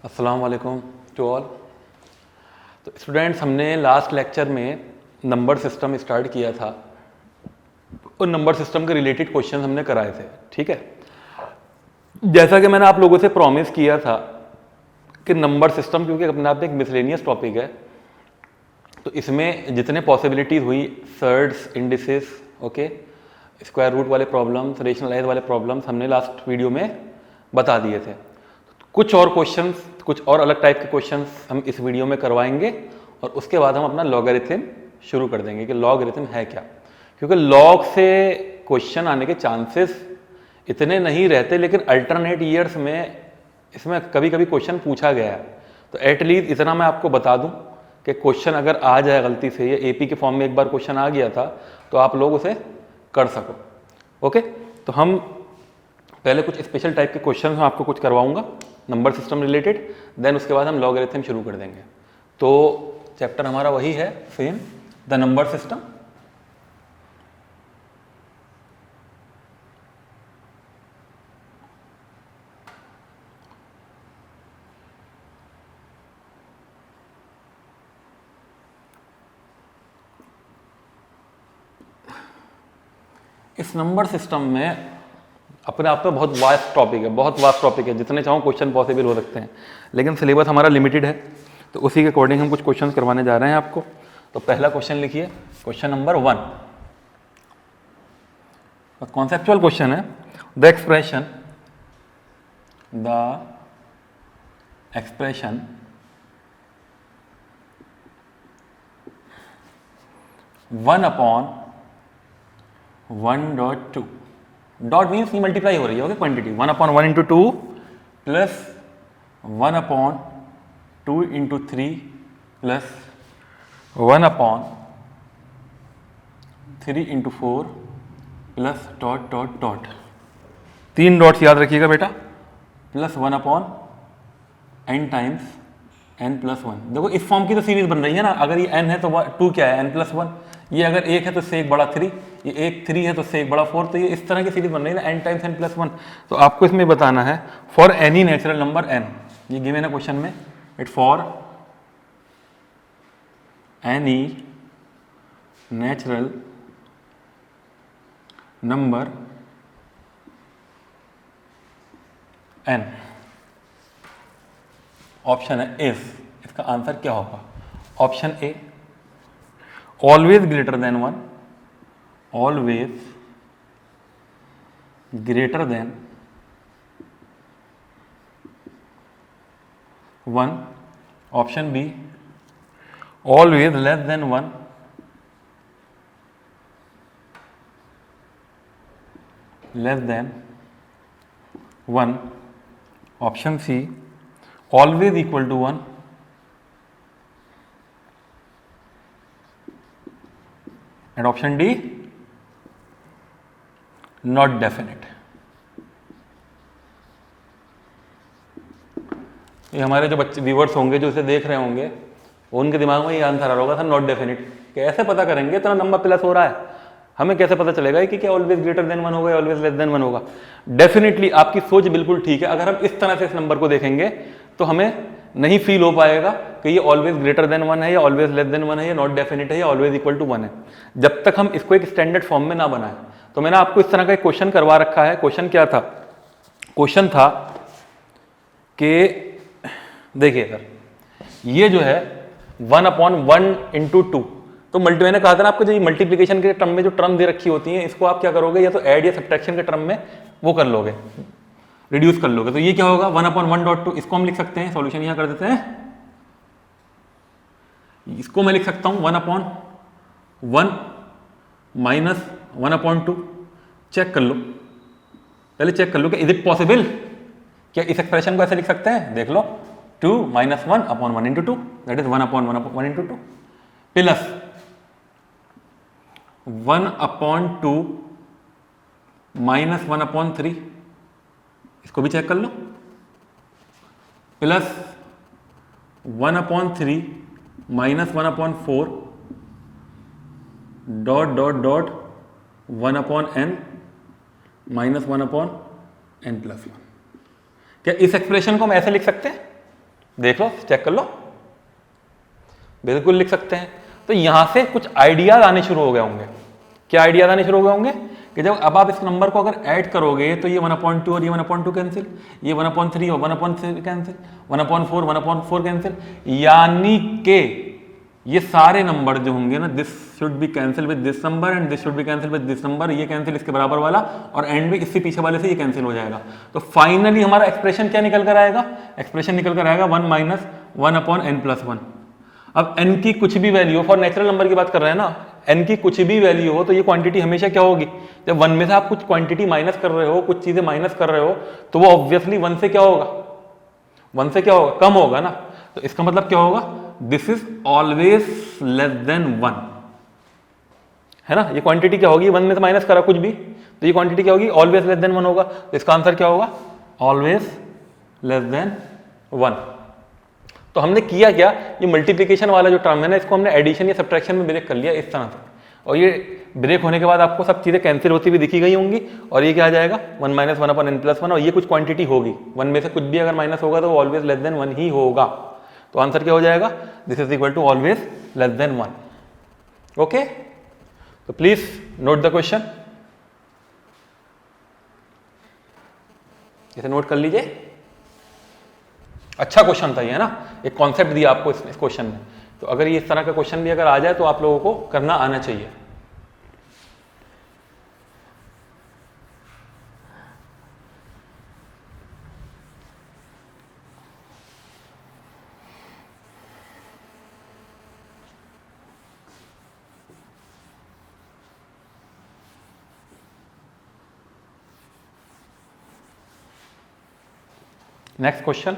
अस्सलाम वालेकुम to all. तो स्टूडेंट्स, हमने लास्ट लेक्चर में नंबर सिस्टम स्टार्ट किया था और नंबर सिस्टम के रिलेटेड क्वेश्चन हमने कराए थे। ठीक है, जैसा कि मैंने आप लोगों से प्रॉमिस किया था कि नंबर सिस्टम क्योंकि अपने आप में एक मिसलेनियस टॉपिक है, तो इसमें जितने पॉसिबिलिटीज़ हुई surds, indices, okay, square root वाले प्रॉब्लम्स, रेशनलाइज वाले प्रॉब्लम्स हमने लास्ट वीडियो में बता दिए थे। कुछ और क्वेश्चंस, कुछ और अलग टाइप के क्वेश्चंस हम इस वीडियो में करवाएंगे और उसके बाद हम अपना लॉगरिथम शुरू कर देंगे कि लॉगरिथम है क्या, क्योंकि लॉग से क्वेश्चन आने के चांसेस इतने नहीं रहते, लेकिन अल्टरनेट ईयर्स में इसमें कभी कभी क्वेश्चन पूछा गया है। तो एटलीस्ट इतना मैं आपको बता दूं कि क्वेश्चन अगर आ जाए गलती से, ये एपी के फॉर्म में एक बार क्वेश्चन आ गया था, तो आप लोग उसे कर सको। ओके, तो हम पहले कुछ स्पेशल टाइप के क्वेश्चन मैं आपको कुछ करवाऊंगा नंबर सिस्टम रिलेटेड, देन उसके बाद हम लॉगरिथम शुरू कर देंगे। तो चैप्टर हमारा वही है सेम, द नंबर सिस्टम। इस नंबर सिस्टम में अपने आप में बहुत वास्ट टॉपिक है, बहुत वास्ट टॉपिक है, जितने चाहो क्वेश्चन पॉसिबल हो सकते हैं, लेकिन सिलेबस हमारा लिमिटेड है, तो उसी के अकॉर्डिंग हम कुछ क्वेश्चन करवाने जा रहे हैं आपको। तो पहला क्वेश्चन लिखिए, क्वेश्चन नंबर 1, कॉन्सेप्चुअल क्वेश्चन है। द एक्सप्रेशन 1/1.2, डॉट मीन्स की मल्टीप्लाई हो रही है, okay, quantity 1/1 into 2 plus 1/2 into 3 plus 1/3 into 4 plus dot dot dot, 3 dots याद रखिएगा बेटा, plus 1/n times n plus 1। देखो इस फॉर्म की तो सीरीज बन रही है ना, अगर ये n है तो 2 क्या है, n प्लस 1, ये अगर 1 है तो इससे एक बड़ा 3, ये एक 3 है तो इससे एक बड़ा 4, तो ये इस तरह की सीरीज बन रही है ना, n टाइम्स n प्लस 1। तो आपको इसमें बताना है for any natural number n, ये गिवन है क्वेश्चन में, it for any natural number n, option है इफ, इसका आंसर क्या होगा? Option A always greater than 1, always greater than 1, option B always less than 1, less than 1, option C always equal to 1, and option D not definite. ये हमारे जो बच्चे viewers होंगे जो इसे देख रहे होंगे, उनके दिमाग में ये आंसर आ रहा होगा था नॉट डेफिनेट। कैसे पता करेंगे इतना नंबर प्लस हो रहा है, हमें कैसे पता चलेगा कि क्या ऑलवेज ग्रेटर देन 1 होगा, ऑलवेज लेस देन 1 होगा? डेफिनेटली आपकी सोच बिल्कुल ठीक है। अगर हम इस तरह से इस नंबर को देखेंगे तो हमें नहीं फील हो पाएगा कि ये ऑलवेज ग्रेटर देन 1 है या ऑलवेज लेस देन 1 है या नॉट डेफिनेट है या ऑलवेज इक्वल टू 1 है, जब तक हम इसको एक स्टैंडर्ड फॉर्म में ना बनाएं। तो मैंने आपको इस तरह का एक क्वेश्चन करवा रखा है। क्वेश्चन क्या था? क्वेश्चन था कि देखिए सर, ये जो है 1/1 इंटू 2, तो मैंने कहा था ना आपको, जो मल्टीप्लीकेशन के टर्म में जो टर्म दे रखी होती है, इसको आप क्या करोगे, या तो ऐड या सब्ट्रैक्शन के टर्म में वो कर लोगे, रिड्यूस कर लोगे। तो ये क्या होगा 1/1.2, इसको हम लिख सकते हैं, सॉल्यूशन यहां कर देते हैं, इसको मैं लिख सकता हूं 1/1 माइनस 1/2। चेक कर लो, पहले चेक कर लो कि इज इट पॉसिबल, क्या इस एक्सप्रेशन को ऐसे लिख सकते हैं? देख लो, 2 minus 1/1 into 2, that is 1/1 into 2, plus 1/2 minus 1/3, इसको भी चेक कर लो, plus 1/3 minus 1/4 dot dot dot 1/n minus 1/n plus 1। क्या इस एक्सप्रेशन को हम ऐसे लिख सकते हैं? देख लो, चेक कर लो, बिल्कुल लिख सकते हैं। तो यहां से कुछ आइडियाज आने शुरू हो गए होंगे। क्या आइडियाज आने शुरू हो गए होंगे कि जब अब आप इस नंबर को अगर ऐड करोगे तो ये 1/2 और ये 1/2 कैंसिल, ये 1/3 और 1/3 कैंसिल, 1/4 1/4 कैंसिल, यानी के ये सारे नंबर जो होंगे ना, this should be cancel with this number and this should be cancel with this number, ये कैंसिल इसके बराबर वाला, और एंड में इससे पीछे वाले से ये कैंसिल हो जाएगा। तो फाइनली हमारा एक्सप्रेशन क्या निकल कर आएगा? एक्सप्रेशन निकल कर आएगा 1 - 1/n+1। अब n की कुछ भी वैल्यू हो, फॉर नेचुरल नंबर की बात कर रहे हैं ना, n की कुछ भी वैल्यू हो तो ये क्वांटिटी हमेशा क्या होगी? जब 1 में से आप कुछ क्वांटिटी माइनस कर रहे हो, कुछ चीजें माइनस कर रहे हो, तो वो ऑब्वियसली 1 से क्या होगा? 1 से क्या होगा? कम होगा ना। तो इसका मतलब क्या होगा? This is always less than 1, है ना। ये क्वांटिटी क्या होगी? 1 में से माइनस करा कुछ भी, तो ये क्वांटिटी क्या होगी? ऑलवेज लेस देन 1 होगा। तो इसका आंसर क्या होगा? Always less than 1। तो हमने किया क्या? ये मल्टीप्लिकेशन वाला जो टर्म है ना, इसको हमने एडिशन या सब्ट्रैक्शन में ब्रेक कर लिया इस तरह से, और ये ब्रेक होने के बाद आपको सब चीजें कैंसिल होती हुई दिखी गई होंगी, और ये क्या आ जाएगा? 1 - 1/n+1, और ये कुछ क्वांटिटी होगी, 1 में से कुछ भी अगर माइनस होगा तो वो ऑलवेज लेस देन 1 ही होगा। तो आंसर क्या हो जाएगा? This is equal to always less than 1। Okay, तो प्लीज नोट द क्वेश्चन, इसे नोट कर लीजिए। अच्छा क्वेश्चन था ये, है ना, एक कॉन्सेप्ट दिया आपको इस क्वेश्चन में। तो अगर ये इस तरह का क्वेश्चन भी अगर आ जाए तो आप लोगों को करना आना चाहिए। नेक्स्ट क्वेश्चन,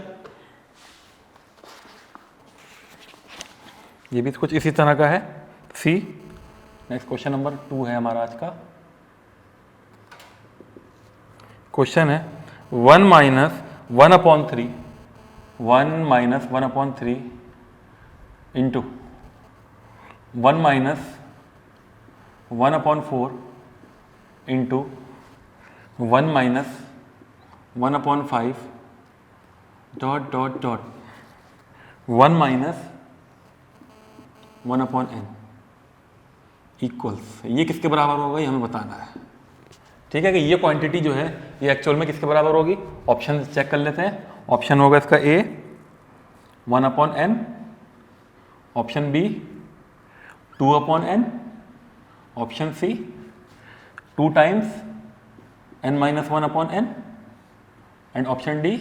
ये भी कुछ इसी तरह का है, सी। नेक्स्ट क्वेश्चन नंबर 2 है हमारा आज का। क्वेश्चन है 1 - 1/3 into 1 - 1/4 into 1 - 1/5 dot dot dot 1 - 1/n equals, ये किसके बराबर होगा ये हमें बताना है। ठीक है कि ये क्वांटिटी जो है ये एक्चुअल में किसके बराबर होगी? ऑप्शन चेक कर लेते हैं। ऑप्शन होगा इसका A 1/n, option B 2/n, option C 2 times n - 1/n, and option D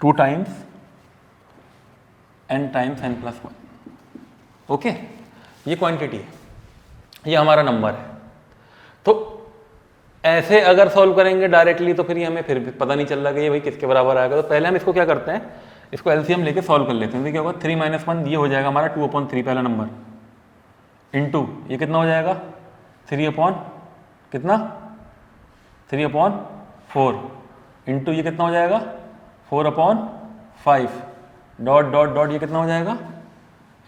2 times n times n+1। Okay, ये क्वांटिटी है, ये हमारा नंबर है। तो ऐसे अगर सॉल्व करेंगे डायरेक्टली तो फिर ये हमें फिर पता नहीं चल रहा कि ये भाई किसके बराबर आएगा। तो पहले हम इसको क्या करते हैं, इसको एलसीएम लेके सॉल्व कर लेते हैं। तो क्या होगा? 3 - 1 ये हो जाएगा हमारा 2/3 पहला नंबर, इनटू ये कितना हो जाएगा? 3/, कितना? 3/4 इंटू ये कितना हो जाएगा? 4/5 डॉट डॉट डॉट ये कितना हो जाएगा?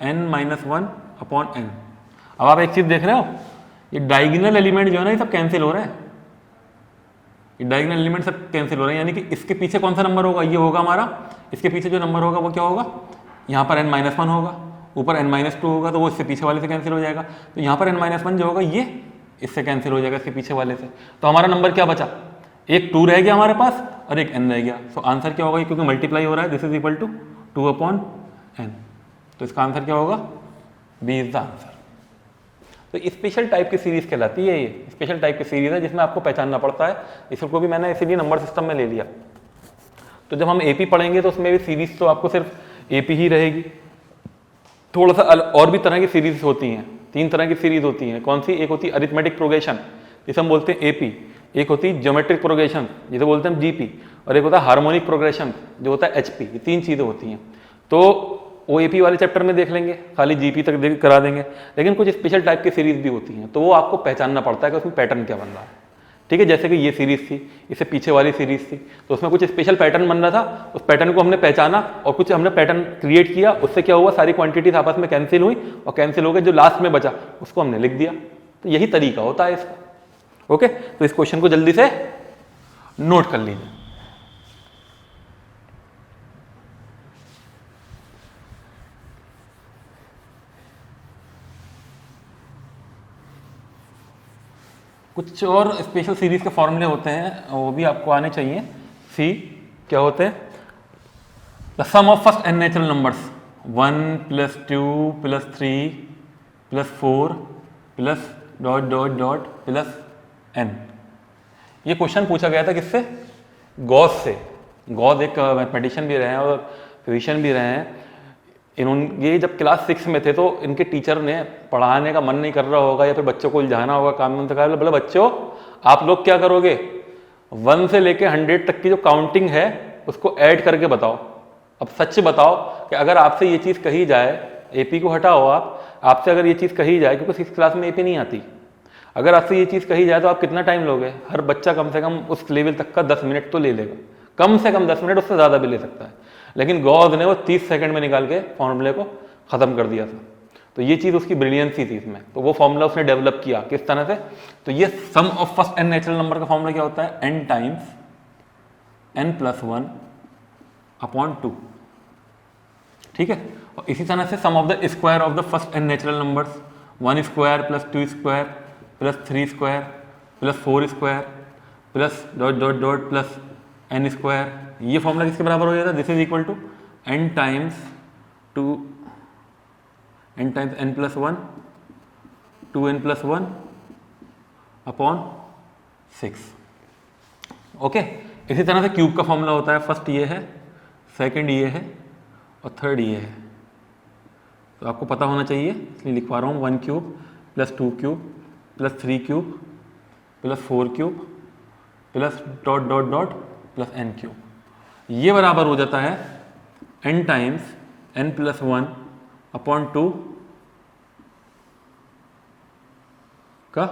n - 1/n। अब आप एक चीज देख रहे हो, ये डायगोनल एलिमेंट जो है ना ये सब कैंसिल हो रहे हैं, ये डायगोनल एलिमेंट सब कैंसिल हो रहे हैं, यानी कि इसके पीछे कौन सा नंबर होगा? ये होगा हमारा, इसके पीछे जो नंबर होगा वो क्या होगा? यहाँ पर n - 1 होगा, ऊपर n - 2 होगा, तो वो इससे पीछे वाले से कैंसिल हो जाएगा। तो यहाँ पर n - 1 जो होगा ये इससे कैंसिल हो जाएगा, इसके पीछे वाले से। तो हमारा नंबर क्या बचा? एक 2 रह गया हमारे पास और एक n रह गया। सो आंसर क्या होगा? क्योंकि मल्टीप्लाई हो रहा है, this is equal to 2/n। तो इसका आंसर क्या होगा? B is the answer. तो स्पेशल टाइप की सीरीज कहलाती है, ये स्पेशल टाइप की सीरीज है जिसमें आपको पहचानना पड़ता है। इसको भी मैंने इसीलिए नंबर सिस्टम में ले लिया। तो जब हम एपी पढ़ेंगे तो उसमें भी सीरीज तो आपको सिर्फ एपी ही रहेगी, थोड़ा सा और भी तरह की सीरीज होती हैं। 3 तरह की सीरीज होती हैं। कौन सी? एक होती है अरिथमेटिक प्रोग्रेशन जिसे हम बोलते हैं एपी, एक होती है ज्योमेट्रिक प्रोग्रेशन जिसे बोलते हैं हम जीपी, और एक होता है हार्मोनिक प्रोग्रेशन जो होता है एचपी। ये 3 चीजें होती हैं। तो वो एपी वाले चैप्टर में देख लेंगे, खाली जीपी तक करा देंगे। लेकिन कुछ स्पेशल टाइप की सीरीज भी होती हैं, तो वो आपको पहचानना पड़ता है कि उसमें पैटर्न क्या बन रहा है। ठीक है, जैसे कि ये सीरीज थी, इससे पीछे वाली सीरीज थी, तो उसमें कुछ स्पेशल पैटर्न बन रहा था। उस पैटर्न को हमने पहचाना और कुछ हमने पैटर्न क्रिएट किया। उससे क्या हुआ? सारी क्वांटिटीज आपस में कैंसिल हुई, और कैंसिल हो गए जो लास्ट में बचा उसको हमने लिख दिया। तो यही तरीका होता है इसका। ओके, तो इस क्वेश्चन को जल्दी से नोट कर लीजिए। कुछ और स्पेशल सीरीज के फॉर्मूले होते हैं, वो भी आपको आने चाहिए। सी क्या होते हैं? The sum of first N natural numbers 1 + 2 + 3 + 4 plus dot dot dot plus n। ये क्वेश्चन पूछा गया था किससे? गॉस से। गॉस एक मैथमेटिशियन भी रहे हैं और फिजिशियन भी रहे हैं। इन्होंने, ये जब क्लास 6 में थे तो इनके टीचर ने पढ़ाने का मन नहीं कर रहा होगा या फिर बच्चों को उलझाना होगा काम में, तो कहा बोले बच्चों आप लोग क्या करोगे, 1 से लेके 100 तक की जो काउंटिंग है उसको ऐड करके बताओ। अब सच बताओ कि अगर आपसे ये चीज़ कही जाए, एपी को हटाओ आपसे अगर ये चीज़ कही जाए, क्योंकि 6th क्लास में एपी नहीं आती, अगर आपसे ये चीज़ कही जाए तो आप कितना टाइम लोगे? हर बच्चा कम से कम उस लेवल तक का 10 मिनट तो ले लेगा, कम से कम 10 मिनट, उससे ज़्यादा भी ले सकता है। लेकिन गॉस ने वो 30 सेकंड में निकाल के फॉर्मूले को ख़त्म कर दिया था। तो ये चीज़ उसकी ब्रिलियंसी थी इसमें। तो वो फॉर्मूला उसने डेवलप किया किस तरह से? तो ये sum of first N natural number का फॉर्मूला क्या होता है? n times n+1 upon 2। ठीक है। और इसी तरह से sum of the square of the first N natural numbers 1 square plus 2 square plus 3 square plus 4 square plus dot dot dot plus n square. ये फॉर्मूला किसके बराबर हो जाता है? This is equal to n times n+1 2n+1 upon 6। Okay. इसी तरह से cube का फॉर्मूला होता है, फर्स्ट ये है, सेकंड ये है और थर्ड ये है। तो आपको पता होना चाहिए, इसलिए लिखवा रहा हूँ 1 cube plus 2 cube plus 3 cube plus 4 cube plus dot dot dot plus n cube. ये बराबर हो जाता है n टाइम्स n+1 अपॉन 2 का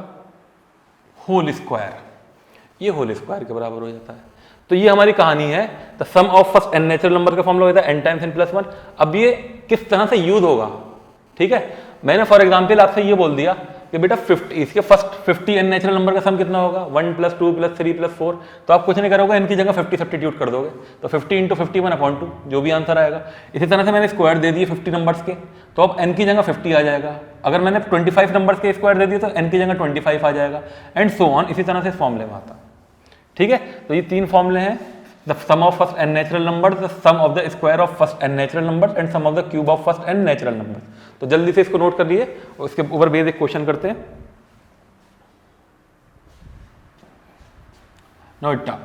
होल स्क्वायर। ये होल स्क्वायर के बराबर हो जाता है। तो ये हमारी कहानी है, the sum of first N natural number का फॉर्मूला होता है n टाइम्स n+1। अब ये किस तरह से यूज होगा? ठीक है, मैंने फॉर एग्जांपल आपसे ये बोल दिया कि बेटा 50, इसके फर्स्ट 50 एन नेचुरल नंबर का सम कितना होगा? 1 + 2 + 3 + 4। तो आप कुछ नहीं करोगे, n की जगह 50 सब्स्टिट्यूट कर दोगे, तो 50 × 51/2 जो भी आंसर आएगा। इसी तरह से मैंने स्क्वायर दे दिए 50 नंबर्स के, तो अब n की जगह 50 आ जाएगा। अगर मैंने 25 नंबर्स के स्क्वायर दे दिए तो n की जगह 25 आ जाएगा, एंड सो ऑन। इसी तरह से इस फॉर्मूले में आता है। ठीक है, तो ये 3 फॉर्मूले हैं, the sum of first N natural number, the sum of the square of first N natural number and sum of the cube of first N natural number. तो जल्दी से इसको नोट कर लिए और इसके ऊपर बेस एक क्वेश्चन करते हैं। Note down.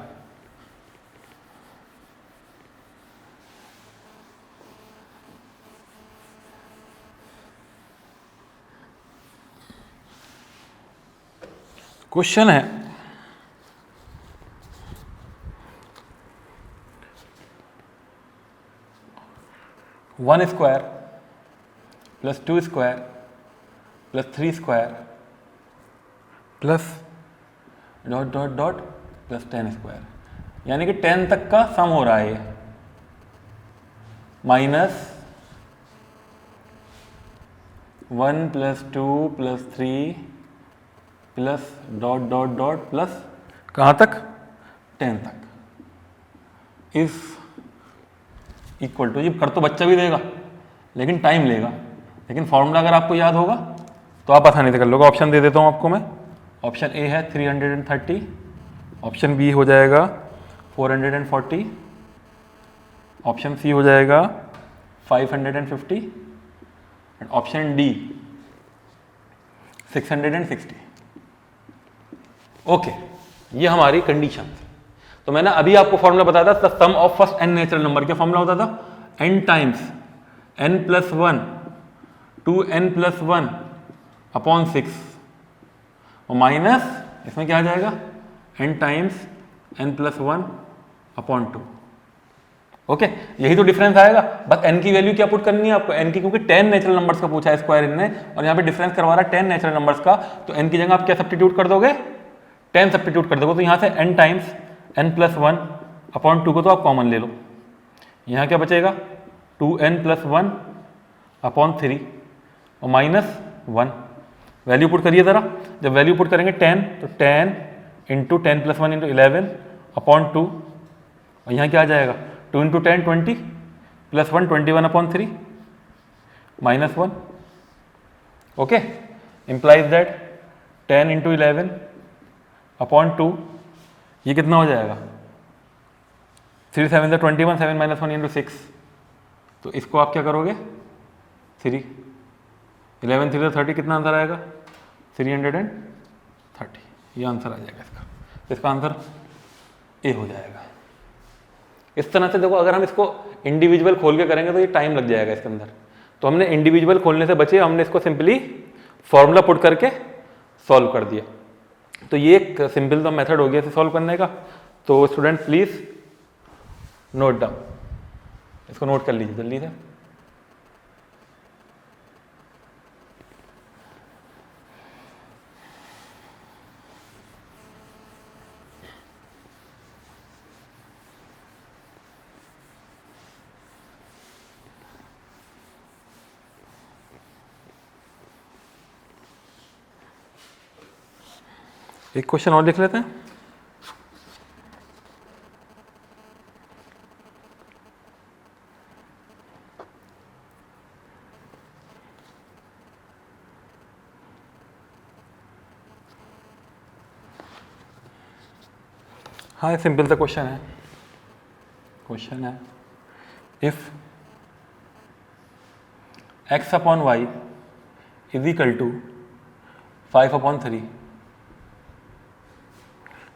क्वेश्चन है 1 square plus 2 square plus 3 square plus dot dot dot plus 10 square, यानी कि 10 तक का सम हो रहा है ये, minus 1 + 2 + 3 plus dot dot dot plus कहाँ तक? 10 तक इज इक्वल टू, ये कर तो बच्चा भी देगा लेकिन टाइम लेगा, लेकिन फॉर्मूला अगर आपको याद होगा तो आप आसानी से कर लोगे। ऑप्शन दे देता हूँ आपको मैं। ऑप्शन ए है 330, ऑप्शन बी हो जाएगा 440, ऑप्शन सी हो जाएगा 550 एंड ऑप्शन डी 660। ओके, ये हमारी कंडीशन। तो मैंने अभी आपको फॉर्मूला बताया था, sum of first N natural number. क्या फॉर्मूला होता था? n times n+1 2n+1 upon 6 और माइनस इसमें क्या आ जाएगा? n times n+1 upon 2। Okay, यही तो डिफरेंस आएगा। बस n की वैल्यू क्या पुट करनी है आपको? n की, क्योंकि 10 नेचुरल नंबर्स का पूछा है स्क्वायर इनने और यहाँ पे डिफरेंस करवा रहा है 10 नेचुरल नंबर्स का, तो n की जगह आप क्या सब्स्टिट्यूट कर दोगे? 10 सब्स्टिट्यूट कर दोगे। तो यहाँ से n टाइम्स n+1 अपॉन 2 को तो आप कॉमन ले लो, यहाँ क्या बचेगा? 2n+1 अपॉन 3 और माइनस 1। वैल्यू पुट करिए ज़रा। जब वैल्यू पुट करेंगे 10, तो 10 × 10+1 × 11 अपॉन 2 और यहाँ क्या आ जाएगा? 2 × 10 20 plus 1 21 upon 3 minus 1। Okay, implies that 10 × 11 upon 2, ये कितना हो जाएगा 3 7 21, 7 - 1 इंटू 6, तो इसको आप क्या करोगे 3 11 3 30, कितना आंसर आएगा 330, ये आंसर आ जाएगा इसका। तो इसका आंसर ए हो जाएगा। इस तरह से देखो, अगर हम इसको इंडिविजुअल खोल के करेंगे तो ये टाइम लग जाएगा इसके अंदर, तो हमने इंडिविजुअल खोलने से बचे, हमने इसको सिंपली फॉर्मूला पुट करके सॉल्व कर दिया। तो ये एक सिंपल सा मेथड हो गया इसे सॉल्व करने का। तो स्टूडेंट प्लीज नोट डाउन, इसको नोट कर लीजिए जल्दी से। एक क्वेश्चन और लिख लेते हैं। हाँ, सिंपल सा क्वेश्चन है। क्वेश्चन है if x upon Y is equal to 5/3,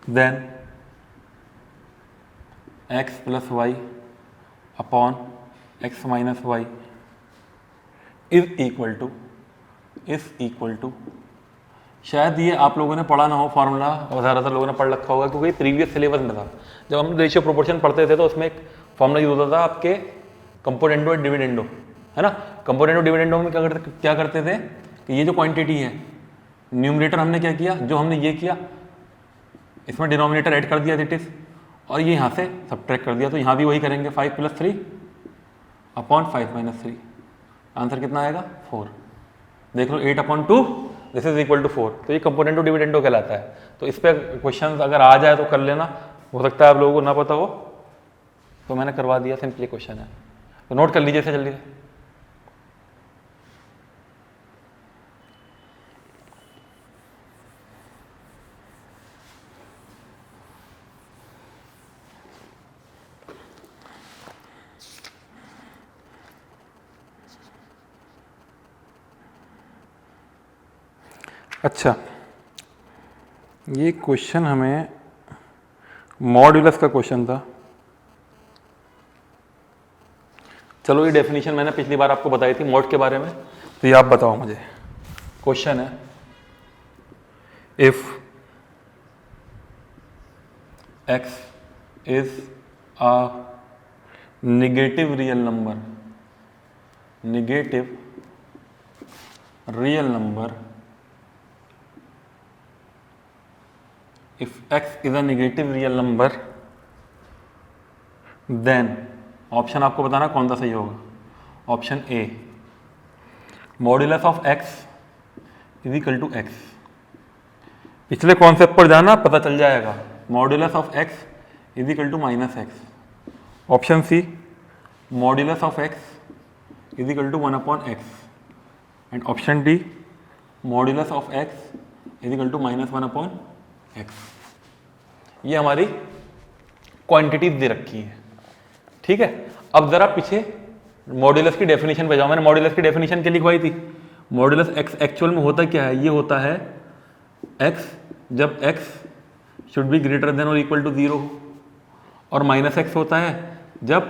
then x plus y upon x minus y is equal to शायद ये आप लोगों ने पढ़ा ना हो फॉर्मूला, और ज़्यादातर लोगों ने पढ़ रखा होगा क्योंकि प्रीवियस सिलेबस में था। जब हम रेशियो प्रोपोर्शन पढ़ते थे तो उसमें एक फॉर्मूला यूज होता था आपके कंपोनेंडो और डिविडेंडो, है ना। कंपोनेंडो डिविडेंडो में क्या करते थे कि ये जो क्वांटिटी है, न्यूमरेटर हमने क्या किया, जो हमने ये किया इसमें डिनोमिनेटर ऐड कर दिया दैट इज, और ये यहाँ से सब्ट्रैक्ट कर दिया। तो यहाँ भी वही करेंगे 5 + 3 अपॉन 5 - 3, आंसर कितना आएगा 4। देख लो 8/2 दिस इज इक्वल टू 4। तो ये कंपोनेंटो डिविडेंडो कहलाता है। तो इस पर क्वेश्चन अगर आ जाए तो कर लेना, हो सकता है आप लोगों को ना पता हो, तो मैंने करवा दिया, सिंपली क्वेश्चन है, तो नोट कर लीजिए इसे जल्दी से। अच्छा, ये क्वेश्चन हमें मॉड्यूलस का क्वेश्चन था। चलो, ये डेफिनेशन मैंने पिछली बार आपको बताई थी मॉड के बारे में, तो ये आप बताओ मुझे। क्वेश्चन है if x is a negative real number, if x is a negative real number then option आपको बताना कौन सा सही होगा। Option A, modulus of x is equal to x। पिछले कॉन्सेप्ट पर जाना, पता चल जाएगा। Modulus of x is equal to -x। Option C, modulus of x is equal to 1/x। And option D, modulus of x is equal to -1/x। ये हमारी quantities दे रखी है, ठीक है। अब जरा पीछे मॉड्यूलस की डेफिनेशन पे जाओ। मैंने मॉड्यूलस की डेफिनेशन क्या लिखवाई थी। मॉड्यूलस x एक्चुअल में होता क्या है, ये होता है x जब x should be greater than और इक्वल टू 0 हो, और -x होता है जब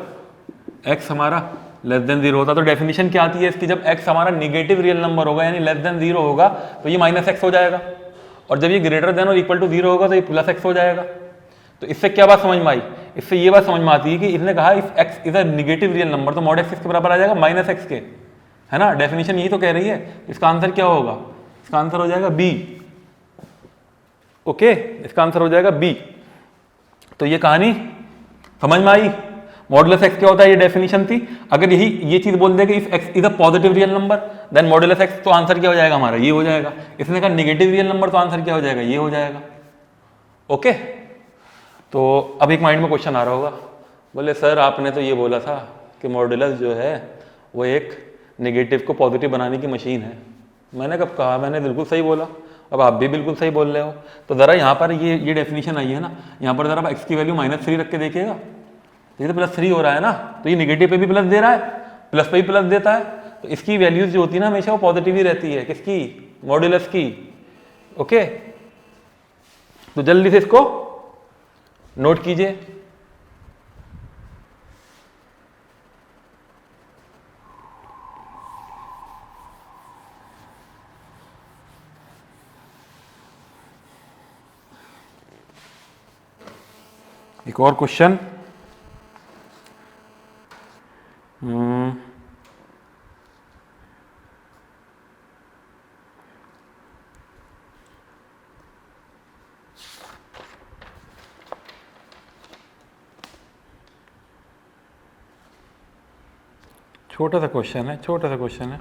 x हमारा लेस देन 0 होता। तो डेफिनेशन क्या आती है इसकी, जब x हमारा निगेटिव रियल नंबर होगा यानी लेस देन 0 होगा तो ये -x हो जाएगा, और जब ये ग्रेटर देन और इक्वल टू 0 होगा तो ये +x हो जाएगा। तो इससे क्या बात समझ में आई, इससे ये बात समझ में आती है कि इसने कहा if x is a negative real number तो mod x किसके बराबर आ जाएगा, -x के, है ना। डेफिनेशन यही तो कह रही है। इसका आंसर क्या होगा, इसका आंसर हो जाएगा बी। ओके, इसका आंसर हो जाएगा बी। तो ये कहानी समझ में आई। मॉडुलस x क्या होता है, ये डेफिनेशन थी। अगर यही ये चीज बोल दे कि if x is a positive real number then modulus x, तो आंसर क्या हो जाएगा हमारा, ये हो जाएगा। इसने कहा नेगेटिव रियल नंबर, तो आंसर क्या हो जाएगा, ये हो जाएगा। ओके, तो अब एक माइंड में क्वेश्चन आ रहा होगा, बोले सर आपने तो ये बोला था कि मॉडुलस जो है वो एक नेगेटिव को पॉजिटिव बनाने की मशीन है। मैंने कब कहा, मैंने बिल्कुल सही बोला। अब आप भी बिल्कुल सही बोल रहे हो। तो ज़रा यहाँ पर ये डेफिनेशन आई है ना, यहाँ पर ज़रा x की वैल्यू -3 रख के देखिएगा, ये तो +3 हो रहा है ना, तो ये निगेटिव पे भी प्लस दे रहा है, प्लस पे भी प्लस देता है, तो इसकी वैल्यूज जो होती है ना हमेशा वो पॉजिटिव ही रहती है, किसकी, मॉड्यूलस की। ओके, तो जल्दी से इसको नोट कीजिए। एक और क्वेश्चन, छोटा सा क्वेश्चन है, छोटा सा क्वेश्चन है,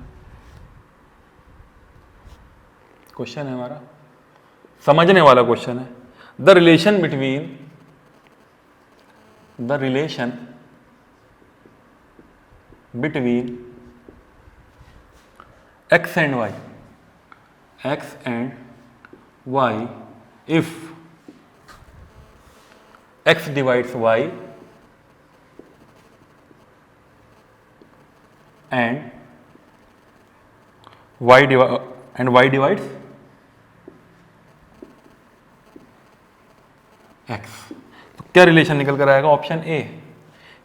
क्वेश्चन है हमारा समझने वाला क्वेश्चन है। The relation between x and y if x divides y and y divides x, तो क्या रिलेशन निकल कर आएगा? Option A.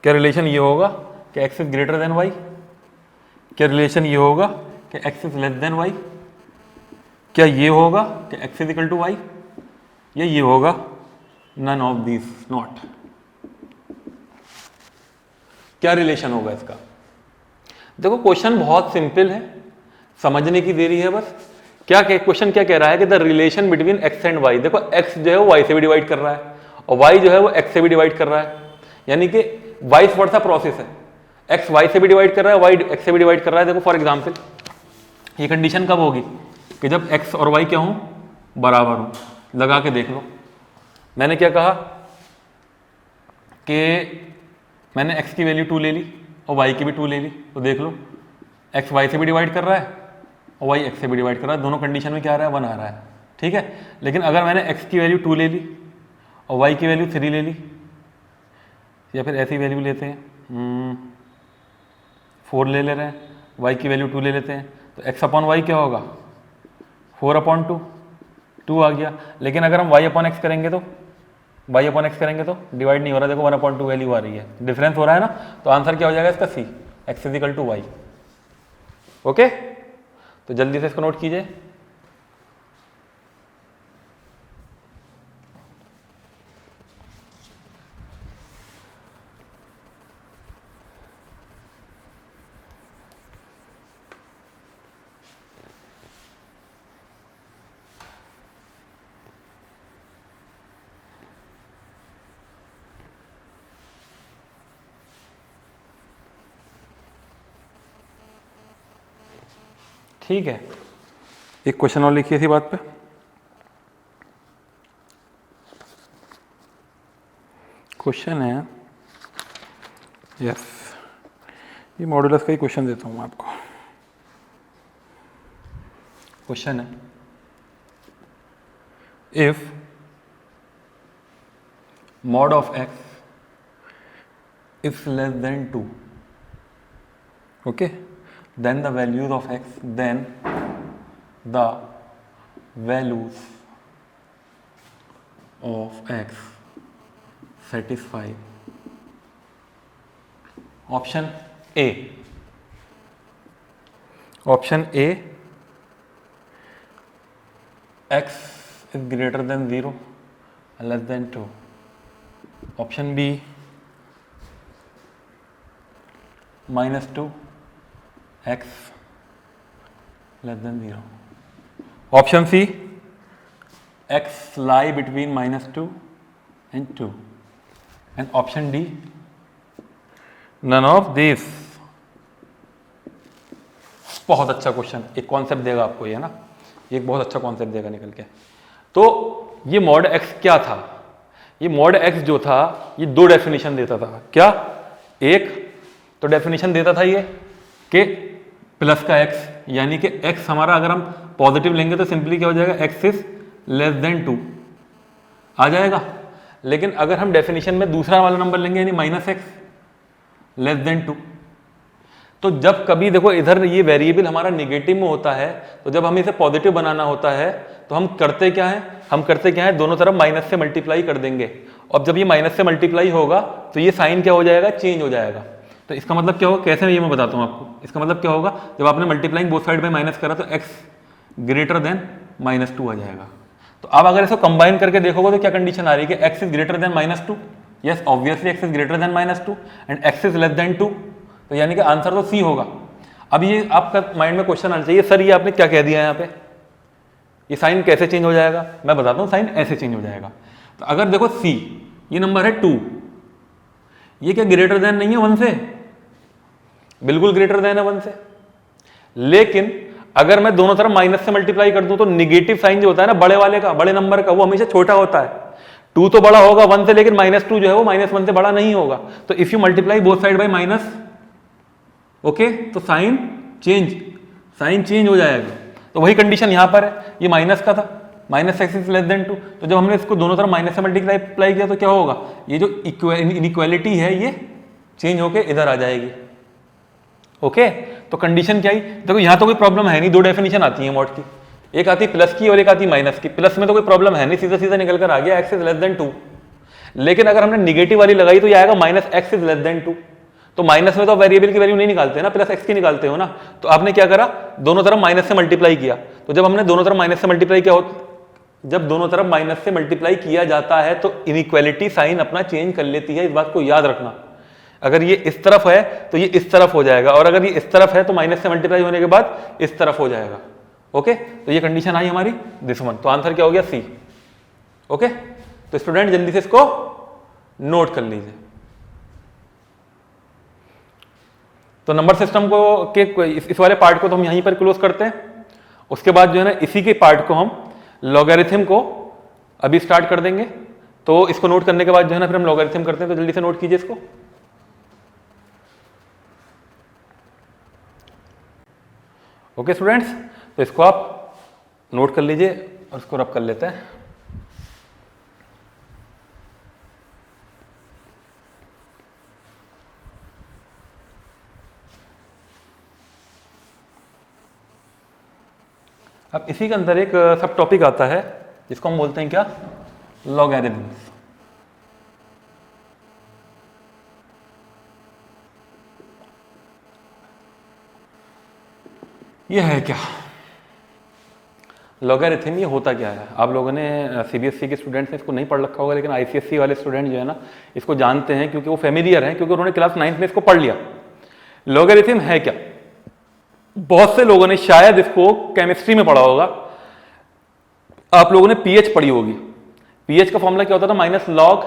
क्या रिलेशन ये होगा कि x is greater than y? क्या रिलेशन ये होगा कि x is less than y? क्या ये होगा कि x is equal to y? या ये होगा नन ऑफ दिस नॉट? क्या रिलेशन होगा इसका? देखो क्वेश्चन बहुत सिंपल है, समझने की देरी है बस। क्या क्वेश्चन क्या कह रहा है कि the relation between x and y, देखो x जो है वो y से भी डिवाइड कर रहा है और y जो है वो x से भी डिवाइड कर रहा है, यानी कि वाइस वर्सा प्रोसेस है, x y से भी डिवाइड कर रहा है, y x से भी डिवाइड कर रहा है। देखो फॉर एग्जांपल ये कंडीशन कब होगी कि जब x और y क्या हूं, बराबर हूं। लगा के देख लो, मैंने क्या कहा कि मैंने x की वैल्यू 2 ले ली और y की भी 2 ले ली, तो देख लो x y से भी डिवाइड कर रहा है और y x से भी डिवाइड कर रहा है, दोनों कंडीशन में क्या आ रहा है, 1 आ रहा है, ठीक है। लेकिन अगर मैंने x की वैल्यू 2 ले ली और y की वैल्यू 3 ले ली, या फिर ऐसी वैल्यू लेते हैं 4 ले रहे हैं, y की वैल्यू 2 ले लेते हैं, तो x अपॉन y क्या होगा, 4/2, 2 आ गया। लेकिन अगर हम y अपॉन x करेंगे तो डिवाइड नहीं हो रहा, देखो 1/2 वैल्यू आ रही है, डिफरेंस हो रहा है ना, तो आंसर क्या हो जाएगा इसका, C, x is equal to y। Okay, तो जल्दी से इसको नोट कीजिए। ठीक है, एक क्वेश्चन और लिखिए इसी बात पे। क्वेश्चन है, यस, ये मॉड्यूलस का ही क्वेश्चन देता हूं मैं आपको। क्वेश्चन है, if mod of x is less than 2, okay, then the values of x, then the values of x satisfy option A, x is greater than 0 and less than 2, option B -2 x less than 0, option C x lie between -2 and 2, and option D none of these। बहुत अच्छा question, एक concept देगा आपको ये ना, एक बहुत अच्छा कॉन्सेप्ट देगा निकल के। तो ये मॉड x क्या था, ये मॉड x जो था ये 2 डेफिनेशन देता था। क्या, एक तो डेफिनेशन देता था ये कि प्लस का x, यानी कि x हमारा अगर हम पॉजिटिव लेंगे तो सिंपली क्या हो जाएगा, x इज लेस देन 2 आ जाएगा। लेकिन अगर हम डेफिनेशन में दूसरा वाला नंबर लेंगे यानी -x लेस देन 2, तो जब कभी देखो इधर ये वेरिएबल हमारा नेगेटिव में होता है, तो जब हमें इसे पॉजिटिव बनाना होता है तो हम करते क्या है, दोनों तरफ माइनस से मल्टीप्लाई कर देंगे। और जब ये माइनस से मल्टीप्लाई होगा तो ये साइन क्या हो जाएगा, चेंज हो जाएगा। तो इसका मतलब क्या होगा, कैसे ये मैं बताता हूँ आपको। इसका मतलब क्या होगा, जब आपने मल्टीप्लाइंग बोथ साइड में माइनस करा तो x ग्रेटर देन -2 आ जाएगा। तो अब अगर इसको कंबाइन करके देखोगे तो क्या कंडीशन आ रही है कि x is greater then -2, yes obviously x is greater then -2 and x is less then 2, तो यानी कि आंसर तो सी होगा। अब ये आपका माइंड में क्वेश्चन आना चाहिए, सर ये आपने क्या कह दिया यहाँ पे, ये साइन कैसे चेंज हो जाएगा। मैं बताता हूँ, साइन ऐसे चेंज हो जाएगा। तो अगर देखो सी, ये नंबर है 2, ये क्या ग्रेटर देन नहीं है 1 से, बिल्कुल ग्रेटर देन है 1 से। लेकिन अगर मैं दोनों तरफ माइनस से मल्टीप्लाई कर दूं तो निगेटिव साइन जो होता है ना बड़े वाले का, बड़े नंबर का, वो हमेशा छोटा होता है। 2 तो बड़ा होगा 1 से, लेकिन -2 जो है वो -1 से बड़ा नहीं होगा। तो if you multiply both side by minus, okay, तो साइन चेंज हो जाएगा। तो वही कंडीशन यहां पर है, ये माइनस का था, -x इज लेस देन 2, तो जब हमने इसको दोनों तरफ माइनस से मल्टीप्लाई किया तो क्या होगा, ये जो इनइक्वालिटी है ये चेंज होके इधर आ जाएगी। ओके, तो कंडीशन क्या है, देखो यहां तो कोई प्रॉब्लम है नहीं, दो डेफिनेशन आती है मॉड की, एक आती प्लस की और एक आती माइनस की। प्लस में तो कोई प्रॉब्लम है नहीं, सीधा सीधा निकल कर आ गया x इज लेस देन 2। लेकिन अगर हमने निगेटिव वाली लगाई तो ये आएगा -x इज लेस देन 2। तो माइनस में तो वेरिएबल की वैल्यू नहीं निकालते ना, प्लस एक्स की निकालते हो ना। तो आपने क्या करा, दोनों तरफ माइनस से मल्टीप्लाई किया। तो जब हमने दोनों तरफ माइनस से मल्टीप्लाई किया, जब दोनों तरफ माइनस से मल्टीप्लाई किया जाता है तो इनइक्वालिटी साइन अपना चेंज कर लेती है, इस बात को याद रखना। अगर ये इस तरफ है तो ये इस तरफ हो जाएगा, और अगर ये इस तरफ है तो माइनस से मल्टीप्लाई होने के बाद इस तरफ हो जाएगा। ओके, तो ये कंडीशन आई हमारी दिस वन, तो आंसर क्या हो गया, सी। ओके, तो स्टूडेंट जल्दी से इसको नोट कर लीजिए। तो नंबर सिस्टम को के इस वाले पार्ट को तो हम यहीं पर क्लोज करते हैं। उसके बाद जो है ना इसी के पार्ट को हम लॉगरिथम को अभी स्टार्ट कर देंगे। तो इसको नोट करने के बाद जो है ना फिर हम लॉगरिथम करते हैं, तो जल्दी से नोट कीजिए इसको। ओके स्टूडेंट्स, तो इसको आप नोट कर लीजिए और इसको रब कर लेते हैं। अब इसी के अंदर एक सब टॉपिक आता है जिसको हम बोलते हैं क्या, लॉगरिथम्स। ये है क्या लॉगरिथम, ये होता क्या है। आप लोगों ने सीबीएसई के स्टूडेंट्स ने इसको नहीं पढ़ रखा होगा, लेकिन आईसीएसई वाले स्टूडेंट जो है ना इसको जानते हैं, क्योंकि वो फेमिलियर हैं, क्योंकि उन्होंने क्लास 9th में इसको पढ़ लिया। लॉगरिथम है क्या, बहुत से लोगों ने शायद इसको केमिस्ट्री में पढ़ा होगा। आप लोगों ने पीएच पढ़ी होगी। पीएच का फॉर्मूला क्या होता था, minus log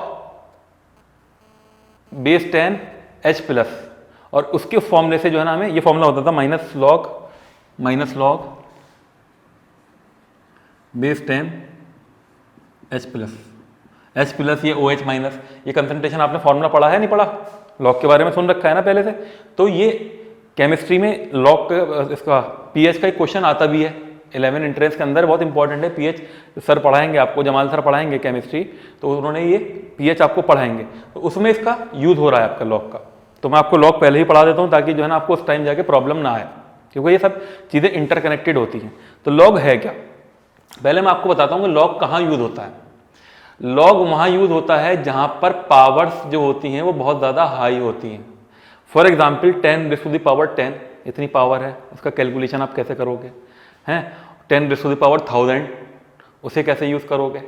base 10 H plus, और उसके फॉर्मूले से जो है ना हमें ये फॉर्मूला होता था minus log base 10 H plus ये OH माइनस। ये कंसंट्रेशन आपने फॉर्मूला पढ़ा है, नहीं पढ़ा, लॉग के बारे में सुन रखा है ना पहले से। तो ये केमिस्ट्री में लॉग इसका पीएच का एक क्वेश्चन आता भी है 11 एंट्रेंस के अंदर, बहुत इंपॉर्टेंट है पीएच। सर पढ़ाएंगे आपको, जमाल सर पढ़ाएंगे केमिस्ट्री, तो उन्होंने ये पीएच आपको पढ़ाएंगे, तो उसमें इसका यूज हो रहा है आपका लॉग का। तो मैं आपको लॉग पहले ही पढ़ा देता हूँ ताकि जो है ना आपको उस टाइम जाके प्रॉब्लम ना आए, क्योंकि ये सब चीज़ें इंटरकनेक्टेड होती हैं। तो लॉग है क्या, पहले मैं आपको बताता हूँ कि लॉग कहाँ यूज होता है। लॉग वहाँ यूज होता है जहाँ पर पावर्स जो होती हैं वो बहुत ज़्यादा हाई होती हैं। फॉर एग्जाम्पल 10⁻10 इतनी पावर है, उसका कैलकुलेशन आप कैसे करोगे हैं। 10⁻1000 उसे कैसे यूज करोगे।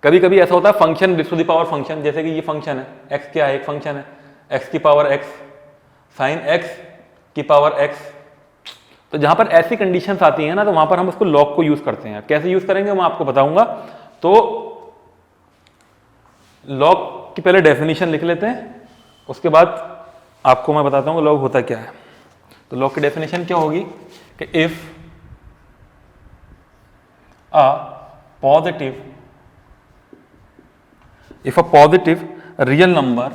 कभी कभी ऐसा होता है फंक्शन फंक्शन, जैसे कि ये फंक्शन है, x क्या है, एक फंक्शन है, x की पावर x साइन x की पावर x। तो जहां पर ऐसी कंडीशंस आती हैं ना, तो वहां पर हम उसको लॉग को यूज करते हैं। कैसे यूज करेंगे मैं आपको बताऊंगा। तो लॉग की पहले डेफिनेशन लिख लेते हैं, उसके बाद आपको मैं बताता हूँ कि लॉग होता क्या है। तो लॉग की डेफिनेशन क्या होगी कि if a positive real number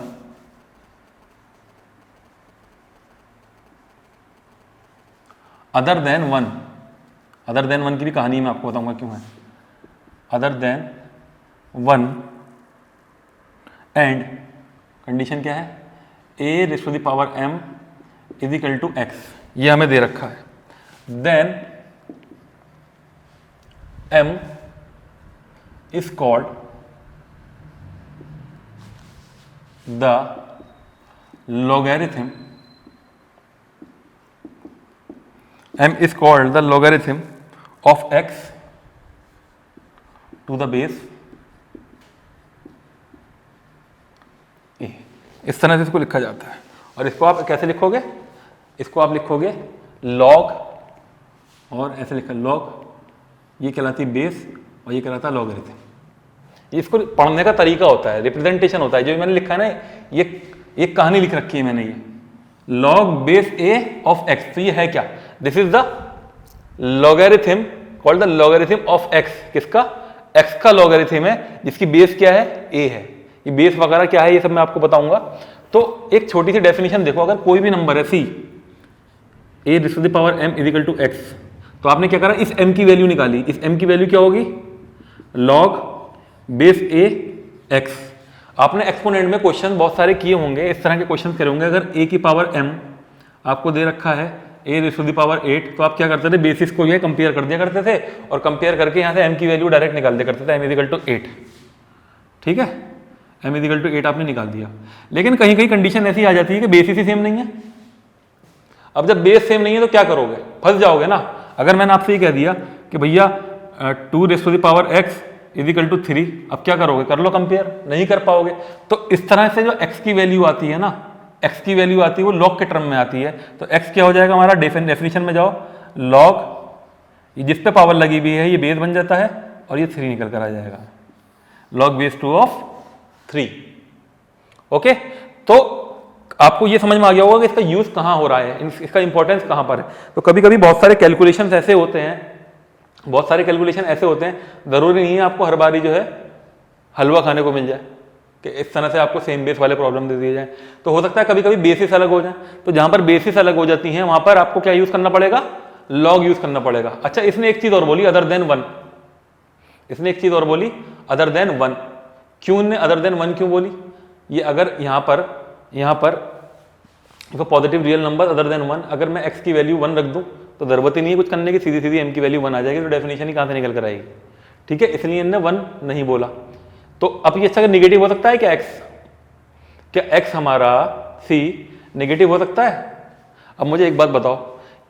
other than 1 other than 1 की भी कहानी मैं आपको बताऊंगा क्यों है। अदर देन 1 एंड कंडीशन क्या है, a raise to the power m is equal to x, ये हमें दे रखा है। Then m is called the logarithm, m is called the logarithm of x to the base a। इस तरह से इसको लिखा जाता है। और इसको आप कैसे लिखोगे, इसको आप लिखोगे log, और ऐसे लिखा log, ये कहलाती है बेस और ये कहलाता है लॉगरिथम। इसको पढ़ने का तरीका होता है, रिप्रेजेंटेशन होता है। जो मैंने लिखा है ना, ये एक कहानी लिख रखी है मैंने, ये log base a of x। तो ये है क्या, this is the logarithm called the logarithm of x। किसका, x का लॉगरिथम है जिसकी बेस क्या है, a है। ये बेस वगैरह क्या है ये सब मैं आपको बताऊंगा। तो एक छोटी सी डेफिनेशन देखो, अगर कोई भी नंबर है c a raise to the power m is equal to x, तो आपने क्या करा, इस m की वैल्यू निकाली। इस m की वैल्यू क्या होगी, log बेस a x। आपने एक्सपोनेंट में क्वेश्चन बहुत सारे किए होंगे, इस तरह के क्वेश्चन करे होंगे। अगर a की पावर m आपको दे रखा है a raise to the power 8, तो आप क्या करते थे, बेसिस को ये कंपेयर कर दिया करते थे और कंपेयर करके यहाँ से m की वैल्यू डायरेक्ट निकाल दिया करते थे, m इज इक्वल टू 8। ठीक है, m इज इक्वल टू 8 आपने निकाल दिया। लेकिन कहीं कहीं कंडीशन ऐसी आ जाती है कि बेसिस ही सेम नहीं है। अब जब बेस सेम नहीं है तो क्या करोगे, फंस जाओगे ना। अगर मैंने आपसे ये कह दिया कि भैया 2 raise to the power x is equal to 3, अब क्या करोगे, कर लो कंपेयर, नहीं कर पाओगे। तो इस तरह से जो x की वैल्यू आती है ना, x की वैल्यू आती है वो log के टर्म में आती है। तो x क्या हो जाएगा हमारा, डेफिनेशन में जाओ, log जिस पे पावर लगी हुई है ये बेस बन जाता है और ये 3 निकल कर आ जाएगा, log बेस 2 ऑफ 3। ओके, तो आपको ये समझ में आ गया होगा कि इसका यूज कहाँ हो रहा है, इसका इंपॉर्टेंस कहाँ पर है। तो कभी कभी बहुत सारे कैलकुलेशंस ऐसे होते हैं, बहुत सारे कैलकुलेशन ऐसे होते हैं, जरूरी नहीं है आपको हर बारी जो है हलवा खाने को मिल जाए कि इस तरह से आपको सेम बेस वाले प्रॉब्लम दे दिए जाए। तो हो सकता है कभी कभी बेसिस अलग हो जाए। तो जहां पर बेसिस अलग हो जाती हैं वहां पर आपको क्या यूज करना पड़ेगा, लॉग यूज करना पड़ेगा। अच्छा, इसने एक चीज और बोली, अदर देन 1। इसने एक चीज और बोली, अदर देन 1। क्यों ने अदर देन 1 क्यों बोली, ये अगर यहाँ पर positive real number other than 1, अगर मैं x की वैल्यू 1 रख दूं तो जरूरत ही नहीं है कुछ करने की, सीधी सीधी m की वैल्यू 1 आ जाएगी। तो डेफिनेशन ही कहां से निकल कर आएगी। ठीक है, इसलिए इन्होंने 1 नहीं बोला। तो अब ये अच्छा निगेटिव हो सकता है क्या x, क्या x हमारा c निगेटिव हो सकता है। अब मुझे एक बात बताओ,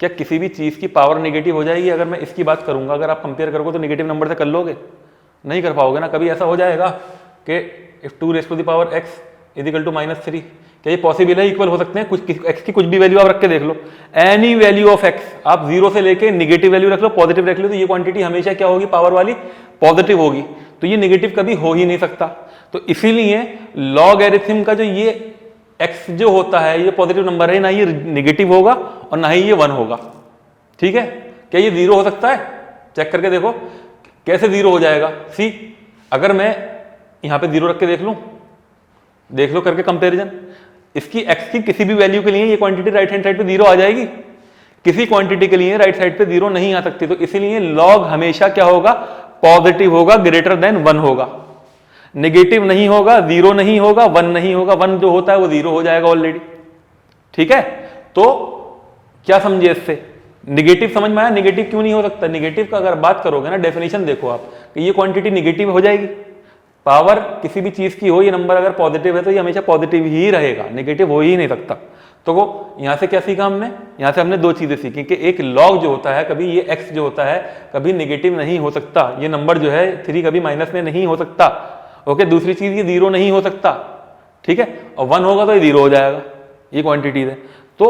क्या किसी भी चीज की पावर निगेटिव हो जाएगी अगर मैं इसकी बात करूंगा, अगर आप कंपेयर करोगे तो निगेटिव नंबर से कर लोगे, नहीं कर पाओगे ना। कभी ऐसा हो जाएगा कि if 2 raise to the power x is equal to -3, क्या ये पॉसिबल है, इक्वल हो सकते हैं। कुछ x की कुछ भी वैल्यू आप रख के देख लो, एनी वैल्यू ऑफ x आप 0 से लेके निगेटिव वैल्यू रख लो, पॉजिटिव रख लो, तो ये क्वांटिटी हमेशा क्या होगी, पावर वाली पॉजिटिव होगी। तो ये निगेटिव कभी हो ही नहीं सकता। तो इसीलिए लॉगरिथम का जो ये x जो होता है ये पॉजिटिव नंबर है, ना ये निगेटिव होगा और ना ही ये 1 होगा। ठीक है, क्या ये 0 हो सकता है, चेक करके देखो कैसे 0 हो जाएगा। सी, अगर मैं यहां पे 0 रख के देख लो करके कंपैरिजन, इसकी x की किसी भी वैल्यू के लिए ये क्वांटिटी राइट हैंड साइड पे 0 आ जाएगी, किसी क्वांटिटी के लिए राइट साइड पे 0 नहीं आ सकती। तो इसीलिए लॉग हमेशा क्या होगा, पॉजिटिव होगा, ग्रेटर देन 1 होगा, नेगेटिव नहीं होगा, 0 नहीं होगा, 1 नहीं होगा। 1 जो होता है वो 0 हो जाएगा ऑलरेडी। ठीक है, तो क्या समझे इससे, निगेटिव समझ में आया। निगेटिव क्यों नहीं हो सकता, निगेटिव का अगर बात करोगे ना, डेफिनेशन देखो आप कि ये क्वांटिटी निगेटिव हो जाएगी। पावर किसी भी चीज की हो, ये नंबर अगर पॉजिटिव है तो ये हमेशा पॉजिटिव ही रहेगा, नेगेटिव हो ही नहीं सकता। तो वो यहां से क्या सीखा हमने, यहां से हमने 2 चीजें सीखी कि एक लॉग जो होता है, कभी ये x जो होता है कभी निगेटिव नहीं हो सकता, ये नंबर जो है 3 कभी माइनस में नहीं हो सकता। ओके, दूसरी चीज ये 0 नहीं हो सकता। ठीक है, और 1 होगा तो ये 0 हो जाएगा, ये क्वांटिटीज है। तो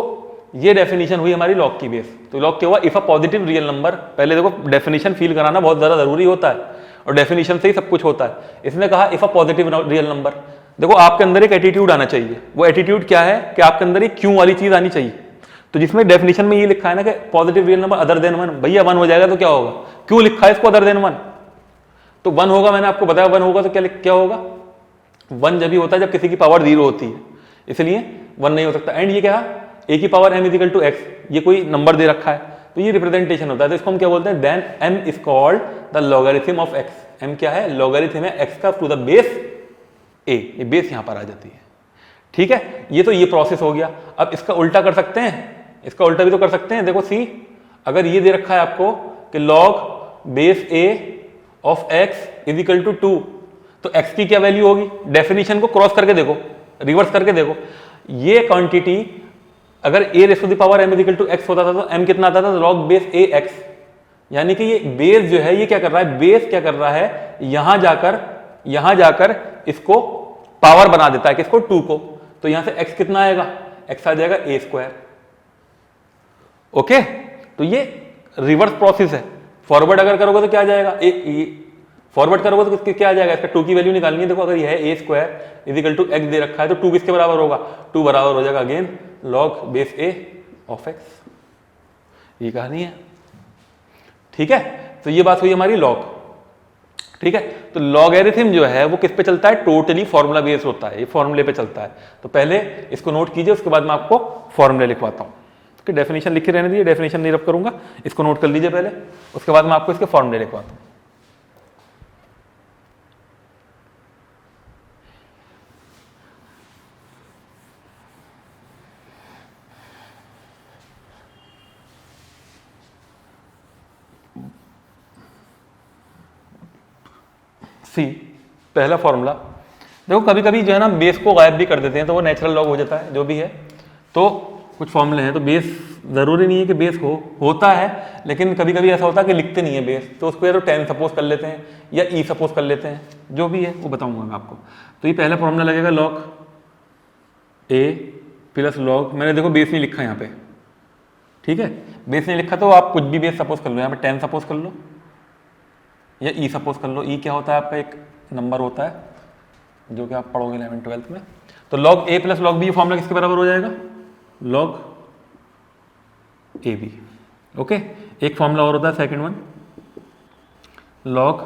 ये डेफिनेशन हुई हमारी लॉग की बेस। तो लॉग क्या हुआ, if a positive real number, पहले देखो डेफिनेशन फील कराना बहुत ज्यादा जरूरी होता है और डेफिनेशन से ही सब कुछ होता है। इसने कहा if a positive real number, देखो आपके अंदर एक एटीट्यूड आना चाहिए। वो एटीट्यूड क्या है कि आपके अंदर एक क्यों वाली चीज आनी चाहिए। तो जिसमें डेफिनेशन में ये लिखा है ना कि positive real number other than 1, भैया 1 हो जाएगा तो क्या होगा, क्यों लिखा है इसको अदर देन 1, तो 1 होगा, मैंने आपको बताया 1 होगा तो क्या होगा, 1 जब भी होता है जब किसी की पावर 0 होती है, इसलिए 1 नहीं हो सकता। एंड ये क्या, a की power m equal to x, ये कोई नंबर दे रखा है, तो ये रिप्रेजेंटेशन होता है। तो इसको हम क्या बोलते हैं, then m is called the logarithm of x। m क्या है, लॉगरिथम है x का टू द बेस a। ये बेस यहां पर आ जाती है, ठीक है। ये तो ये प्रोसेस हो गया। अब इसका उल्टा कर सकते हैं, इसका उल्टा भी तो कर सकते हैं। देखो सी, अगर ये दे रखा है आपको कि log base a of x is equal to 2, तो x की क्या वैल्यू होगी, डेफिनेशन को क्रॉस करके देखो, रिवर्स करके देखो। ये क्वांटिटी अगर a raise to the power m is equal to x होता था तो m कितना आता था, log बेस a x। यानी कि ये बेस जो है ये क्या कर रहा है, बेस क्या कर रहा है, यहां जाकर इसको पावर बना देता है, किसको, 2 को। तो यहां से x कितना आएगा, x आ जाएगा a स्क्वायर। ओके, तो ये रिवर्स प्रोसेस है। फॉरवर्ड अगर करोगे तो क्या आ जाएगा, फॉरवर्ड करोगे तो क्या आ जाएगा, इसका 2 की वैल्यू निकालनी है। देखो अगर यह है a square is equal to x दे रखा है तो 2 किसके बराबर होगा, 2 बराबर हो जाएगा again log base a of x। ये कहानी है, ठीक है। तो ये बात हुई हमारी log, ठीक है। तो लॉगरिथम जो है वो किस पे चलता है, टोटली फॉर्मूला बेस होता है, ये फॉर्मूले पे चलता है। तो पहले इसको नोट कीजिए, उसके बाद मैं आपको फॉर्मूले लिखवाता हूं। कि डेफिनेशन लिखे रहने दीजिए, डेफिनेशन नहीं रब करूंगा, इसको नोट कर लीजिए पहले, उसके बाद मैं आपको इसके फॉर्मूले लिखवाता हूं। सी, पहला फॉर्मूला, देखो कभी कभी जो है ना बेस को गायब भी कर देते हैं तो वो नेचुरल लॉग हो जाता है, जो भी है। तो कुछ फॉर्मूले हैं, तो बेस जरूरी नहीं है कि बेस होता है, लेकिन कभी कभी ऐसा होता है कि लिखते नहीं है बेस, तो उसको या तो 10 सपोज कर लेते हैं या ई सपोज कर लेते हैं, जो भी है वो बताऊंगा मैं आपको। तो ये पहला फॉर्मूला लगेगा log a प्लस log, मैंने देखो बेस नहीं लिखा यहाँ पे, ठीक है, बेस नहीं लिखा तो आप कुछ भी बेस सपोज कर लो, यहाँ पे 10 सपोज कर लो या ई सपोज कर लो। ई क्या होता है आपका, एक नंबर होता है जो कि आप पढ़ोगे 11th-12th में। तो log a plus log b formula किसके बराबर हो जाएगा, log ab। ओके, एक फॉर्मूला और होता है second one, log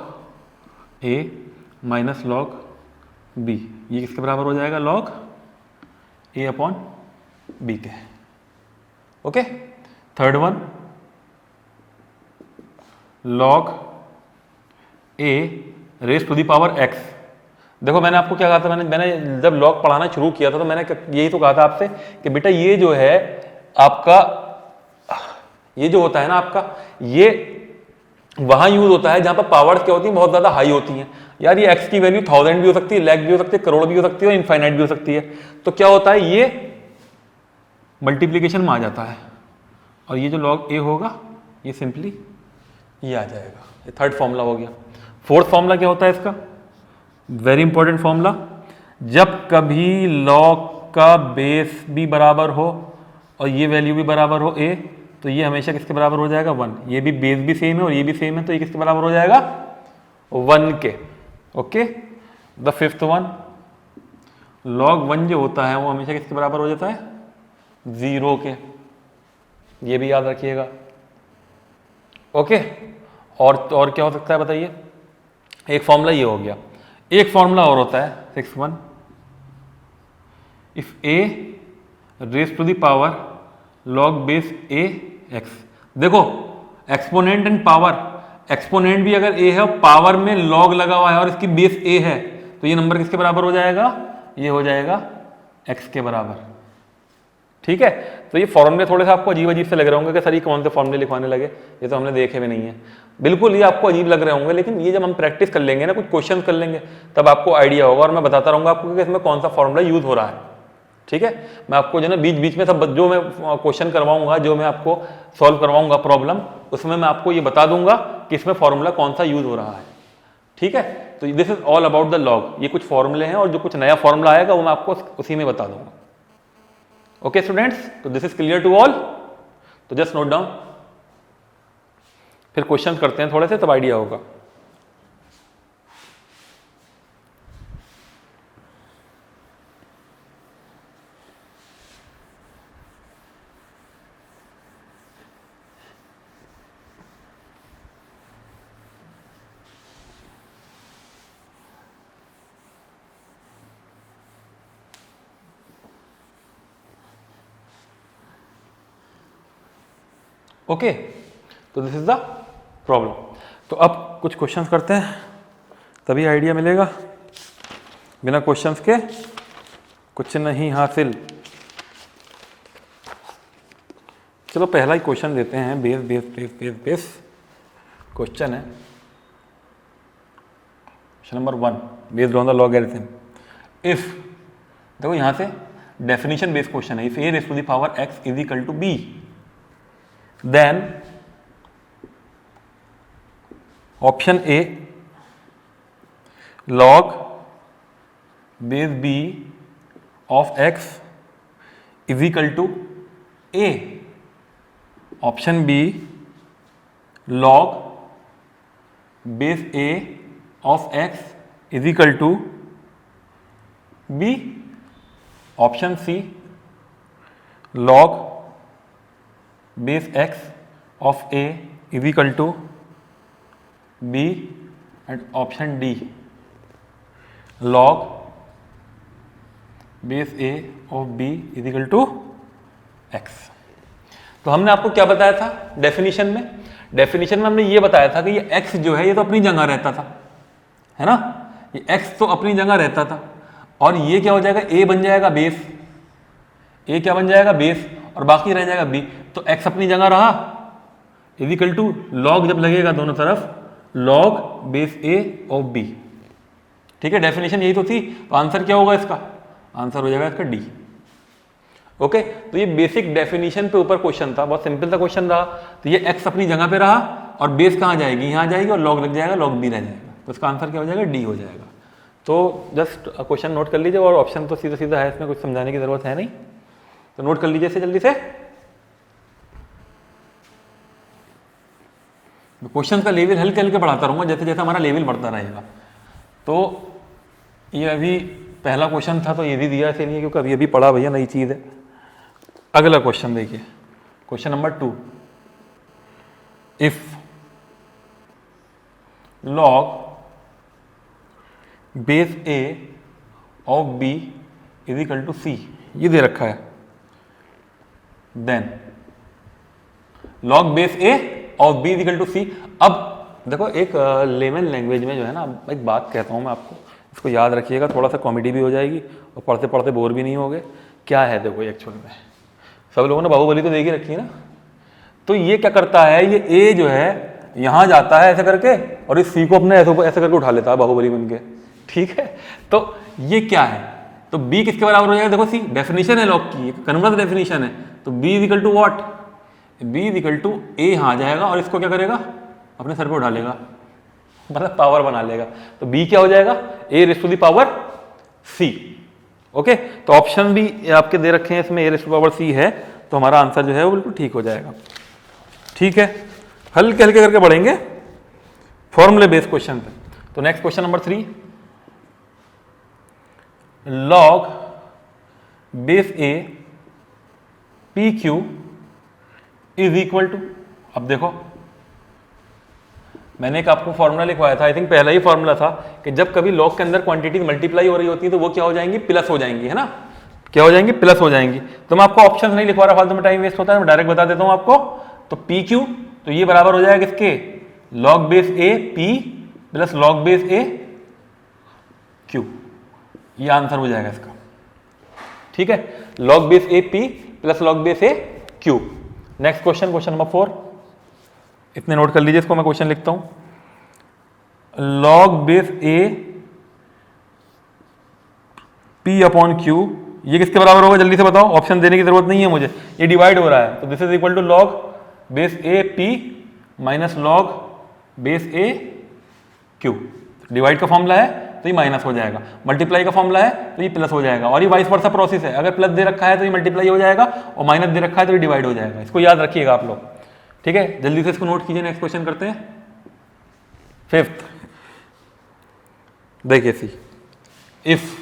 a minus log b, ये किसके बराबर हो जाएगा, log a अपॉन b के। Okay, third one log a raise to the power x। देखो मैंने आपको क्या कहा था, मैंने जब log पढ़ाना शुरू किया था तो मैंने यही तो कहा था आपसे कि बेटा ये जो है आपका, ये जो होता है ना आपका, ये वहां यूज होता है जहां पर पावर्स क्या होती हैं, बहुत ज्यादा हाई होती हैं। यार ये x की वैल्यू 1000 भी हो सकती है, लाख भी हो सकती है, करोड़ भी हो सकती है और इनफाइनाइट भी हो सकती है। तो क्या होता है, ये मल्टीप्लीकेशन में आ जाता है और ये जो log a होगा ये सिंपली ये आ जाएगा। ये थर्ड फॉर्मूला हो गया। फोर्थ फॉर्मूला क्या होता है इसका, वेरी इंपॉर्टेंट फॉर्मूला, जब कभी log का बेस भी बराबर हो और ये वैल्यू भी बराबर हो a, तो ये हमेशा किसके बराबर हो जाएगा, 1। ये भी बेस भी सेम है और ये भी सेम है, तो ये किसके बराबर हो जाएगा, 1 के। Okay, the fifth one, log 1 जो होता है वो हमेशा किसके बराबर हो जाता है, 0 के। ये भी याद रखिएगा। ओके, और क्या हो सकता है बताइए, एक फॉर्मूला ये हो गया। एक फॉर्मूला और होता है 6 1, if a raise to the power log base a x। देखो एक्सपोनेंट एंड पावर, एक्सपोनेंट भी अगर a है और पावर में log लगा हुआ है और इसकी बेस a है, तो ये नंबर किसके बराबर हो जाएगा, ये हो जाएगा x के बराबर। ठीक है, तो ये फॉर्मूले थोड़े से आपको अजीब अजीब से लग रहे होंगे कि सर ये कौन से फॉर्मूले लिखवाने लगे, ये तो हमने देखे भी नहीं है। बिल्कुल ये आपको अजीब लग रहे होंगे, लेकिन ये जब हम प्रैक्टिस कर लेंगे ना, कुछ क्वेश्चन कर लेंगे, तब आपको आइडिया होगा और मैं बताता रहूंगा आपको कि इसमें कौन सा फॉर्मूला यूज हो रहा है। ठीक है, मैं आपको जो ना बीच बीच में सब जो मैं क्वेश्चन करवाऊंगा, जो मैं आपको सॉल्व करवाऊंगा प्रॉब्लम, उसमें मैं आपको ये बता दूंगा कि इसमें फॉर्मूला कौन सा यूज हो रहा है। ठीक है, तो this is all about the log. ये कुछ फॉर्मूले हैं और जो कुछ नया फॉर्मूला आएगा वो मैं आपको उसी में बता दूंगा। ओके स्टूडेंट्स, तो this is clear to all, तो जस्ट नोट डाउन, फिर क्वेश्चन करते हैं थोड़े से, तब आइडिया होगा। ओके तो दिस इज द प्रॉब्लम। तो अब कुछ क्वेश्चंस करते हैं, तभी आइडिया मिलेगा, बिना क्वेश्चंस के कुछ नहीं हासिल। चलो पहला ही क्वेश्चन देते हैं, base base base base base question है, question number 1, based on the logarithm. If, देखो यहां से डेफिनेशन बेस्ड क्वेश्चन है, if a raise to the power x is equal to b, then option A log base b of x is equal to a, option B log base a of x is equal to b, option C log base x of a is equal to b, and option D log base a of b is equal to x। तो हमने आपको क्या बताया था definition में? Definition में हमने ये बताया था कि ये x जो है ये तो अपनी जगह रहता था, है ना, ये x तो अपनी जगह रहता था, और ये क्या हो जाएगा, a बन जाएगा बेस, a क्या बन जाएगा बेस, और बाकी रह जाएगा b। तो x अपनी जगह रहा, इज इक्वल टू लॉग जब लगेगा दोनों तरफ log base a of b। ठीक है, डेफिनेशन यही तो थी। तो आंसर क्या होगा इसका? आंसर हो जाएगा इसका डी। ओके, तो ये बेसिक डेफिनेशन पे ऊपर क्वेश्चन था, बहुत सिंपल सा क्वेश्चन रहा। तो ये x अपनी जगह पे रहा और बेस कहाँ जाएगी, यहाँ जाएगी, और लॉग लग जाएगा, लॉग b रह जाएगा। तो इसका आंसर क्या हो जाएगा, डी हो जाएगा। तो जस्ट क्वेश्चन नोट कर लीजिए, और ऑप्शन तो सीधा सीधा है, इसमें कुछ समझाने की जरूरत है नहीं, तो नोट कर लीजिए इसे जल्दी से। क्वेश्चन का लेवल हल्के हल्के बढ़ाता रहूंगा जैसे जैसे हमारा लेवल बढ़ता रहेगा। तो ये अभी पहला क्वेश्चन था तो ये भी दिया ऐसे नहीं है क्योंकि अभी अभी पढ़ा भैया, नई चीज़ है। अगला क्वेश्चन देखिए, question number 2, if log base a of b is equal to c, ये दे रखा है, then log base a of b is equal to c। अब देखो एक लेमन लैंग्वेज में जो है ना, एक बात कहता हूँ मैं आपको, इसको याद रखिएगा, थोड़ा सा कॉमेडी भी हो जाएगी और पढ़ते पढ़ते बोर भी नहीं होगे। क्या है देखो एक्चुअल में, सब लोगों ने बाहुबली तो देखी रखी है ना, तो ये क्या करता है, ये ए जो है यहाँ जाता है ऐसे करके, और इस सी को अपने ऐसे करके उठा लेता है बाहुबली बन के। ठीक है, तो ये क्या है, तो बी किसके बराबर हो जाएगा, देखो सी डेफिनेशन है लॉग की, कन्वर्स डेफिनेशन है, तो B is equal to what, B is equal to A यहाँ जाएगा और इसको क्या करेगा, अपने सर पे उठा लेगा, मतलब पावर बना लेगा। तो बी क्या हो जाएगा, A raise to the power C. Okay, तो ऑप्शन भी आपके दे रखे हैं इसमें, A raise to the power C है, तो हमारा आंसर जो है वो बिल्कुल ठीक हो जाएगा। ठीक है, हल्के हल्के करके बढ़ेंगे फॉर्मूले बेस्ड क्वेश्चन पे। तो next question number 3, log base A P Q is equal to, अब देखो मैंने एक आपको फॉर्मूला लिखवाया था, आई थिंक पहला ही फॉर्मूला था कि जब कभी लॉग के अंदर क्वांटिटी मल्टीप्लाई हो रही होती है तो वो क्या हो जाएंगी, प्लस हो जाएंगी, है ना, क्या हो जाएंगी, प्लस हो जाएंगी। तो मैं आपको ऑप्शन नहीं लिखवा रहा, फालतू में टाइम वेस्ट होता है, मैं डायरेक्ट बता देता हूं आपको। तो पी क्यू, तो ये बराबर हो जाएगा किसके, log base A P plus log base A Q, ये आंसर हो जाएगा इसका। ठीक है, log base A P plus log base A Q. Next question, question number 4, इतने नोट कर लीजिए, इसको मैं क्वेश्चन लिखता हूं। log base a p upon q, ये किसके बराबर होगा, जल्दी से बताओ, ऑप्शन देने की जरूरत नहीं है मुझे, ये डिवाइड हो रहा है, तो this is equal to log base a p minus log base a q। Divide का फॉर्मूला है तो ये माइनस हो जाएगा, मल्टीप्लाई का फॉर्मूला है तो ये प्लस हो जाएगा, और ये वाइस वर्सा प्रोसेस है, अगर प्लस दे रखा है तो ये मल्टीप्लाई हो जाएगा, और माइनस दे रखा है तो ये डिवाइड हो जाएगा। इसको याद रखिएगा आप लोग। ठीक है, जल्दी से इसको नोट कीजिए। नेक्स्ट क्वेश्चन करते हैं, 5th, देखिए see, if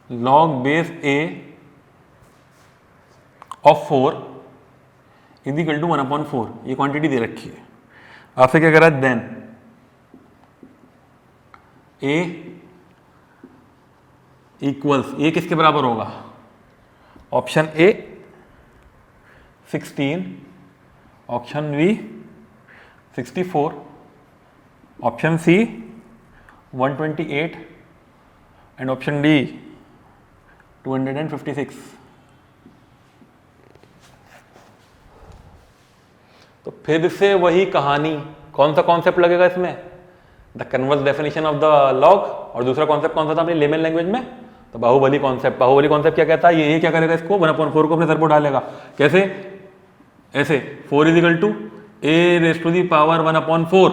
log base a of 4 is equal to 1/4, ये क्वांटिटी दे रखी है, आपसे क्या कह रहा है, देन a इक्वल्स, a किसके बराबर होगा, option A 16 option B 64, option C 128 and option D 256। तो फिर से वही कहानी, कौन सा कॉन्सेप्ट लगेगा इसमें? The converse definition of the log. और दूसरा कॉन्सेप्ट कौन सा था अपनी लेमन लैंग्वेज में? तो बाहुबली कॉन्सेप्ट। बाहुबली कॉन्सेप्ट क्या कहता है? ये क्या करेगा, इसको 1/4 को अपने सर पर उठा लेगा। कैसे? ऐसे 4 = a⁻⁴ 1/4।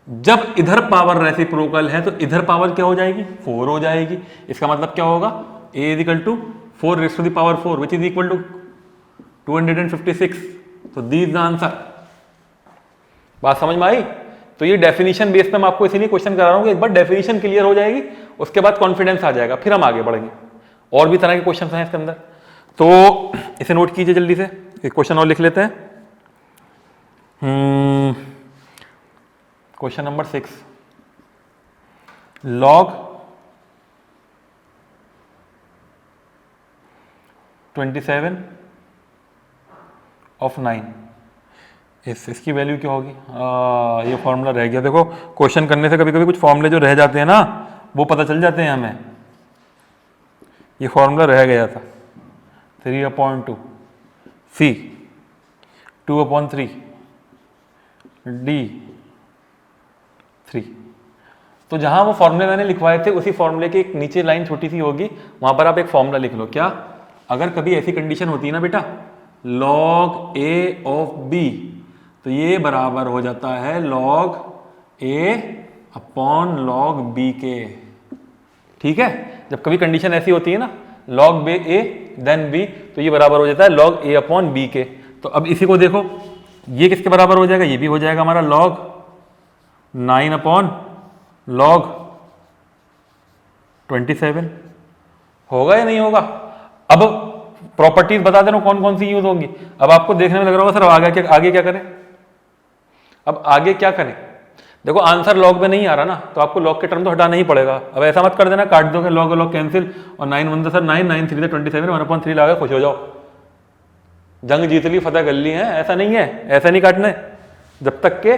जब इधर पावर रेसिप्रोकल है तो इधर पावर क्या हो जाएगी? 4 हो जाएगी। इसका मतलब क्या होगा? a = 4⁻⁴ which is equal to 256। तो दीज द आंसर। बात समझ में आई? तो ये डेफिनेशन बेस पे मैं आपको इसीलिए क्वेश्चन करा रहा हूं कि एक बार डेफिनेशन क्लियर हो जाएगी, उसके बाद कॉन्फिडेंस आ जाएगा, फिर हम आगे बढ़ेंगे। और भी तरह के क्वेश्चन हैं इसके अंदर, तो इसे नोट कीजिए जल्दी से। एक क्वेश्चन और लिख लेते हैं। Question number 6, log 27 of 9। इसकी वैल्यू क्या होगी? ये फॉर्मूला रह गया। देखो क्वेश्चन करने से कभी कभी कुछ फॉर्मूले जो रह जाते हैं ना, वो पता चल जाते हैं हमें। ये फॉर्मूला रह गया था 3/2 C 2/3 D 3। तो जहां वो फॉर्मूले मैंने लिखवाए थे उसी फॉर्मूले की एक नीचे लाइन छोटी सी होगी, वहां पर आप एक फॉर्मूला लिख लो। क्या? अगर कभी ऐसी कंडीशन होती है ना बेटा, log A of B, तो ये बराबर हो जाता है log A/log B के। ठीक है? जब कभी कंडीशन ऐसी होती है ना, log A then B, तो ये बराबर हो जाता है log A/B के। तो अब इसी को देखो, ये किसके बराबर हो जाएगा? ये भी हो जाएगा हमारा log 9/log 27। होगा या नहीं होगा? अब प्रॉपर्टीज बता देना कौन कौन सी यूज होंगी। अब आपको देखने में लग रहा होगा सर आगे क्या करें? अब आगे क्या करें? देखो आंसर लॉग में नहीं आ रहा ना, तो आपको लॉग के टर्म तो हटाना ही पड़ेगा। अब ऐसा मत कर देना, काट दोगे लॉग लॉग कैंसिल, और 9 1 सर 9 9 3 27 1/3 लगा खुश हो जाओ, जंग जीत ली, फतेह कर ली है। ऐसा नहीं है, ऐसा नहीं काटना है जब तक के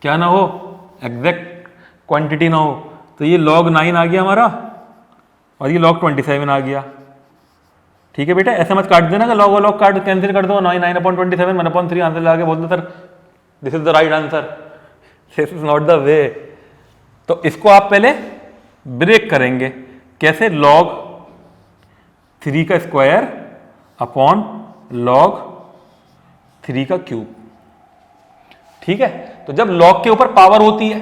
क्या ना हो, एग्जैक्ट क्वांटिटी ना हो। तो ये log 9 आ गया हमारा और ये log 27 आ गया। ठीक है बेटा, ऐसे मत काट देना कि log और log काट कैंसिल कर दो, 9/27 1/3 आंसर लगा के बोल दो sir this is the right answer. This is not the way. तो इसको आप पहले ब्रेक करेंगे। कैसे? log 3 का स्क्वायर अपॉन log 3 का क्यूब। ठीक है? तो जब log के ऊपर पावर होती है,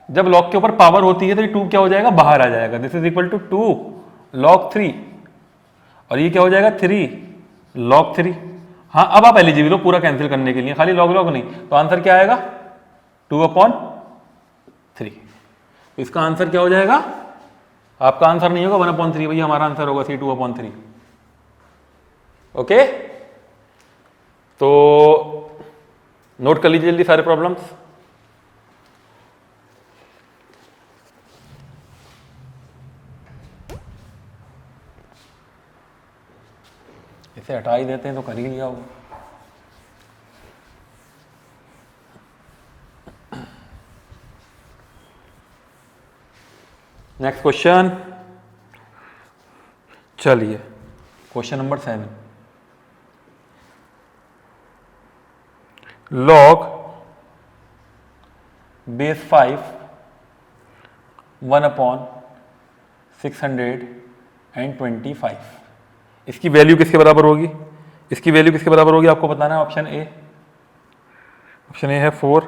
जब log के ऊपर पावर होती है तो ये 2 क्या हो जाएगा? बाहर आ जाएगा। This is equal to 2 log 3, और ये क्या हो जाएगा? 3 log 3। हाँ, अब आप एलिजिबल हो पूरा कैंसिल करने के लिए, खाली log log नहीं। तो आंसर क्या आएगा? 2/3। इसका आंसर क्या हो जाएगा? आपका आंसर नहीं होगा 1/3 भैया, हमारा आंसर होगा 2/3। ओके, तो नोट कर लीजिए जल्दी सारे प्रॉब्लम्स। इसे हटा ही देते हैं तो कर ही लिया होगा। नेक्स्ट क्वेश्चन, चलिए क्वेश्चन नंबर 7, log base 5 1/625। इसकी वैल्यू किसके बराबर होगी? इसकी वैल्यू किसके बराबर होगी आपको बताना है। ऑप्शन ए है 4,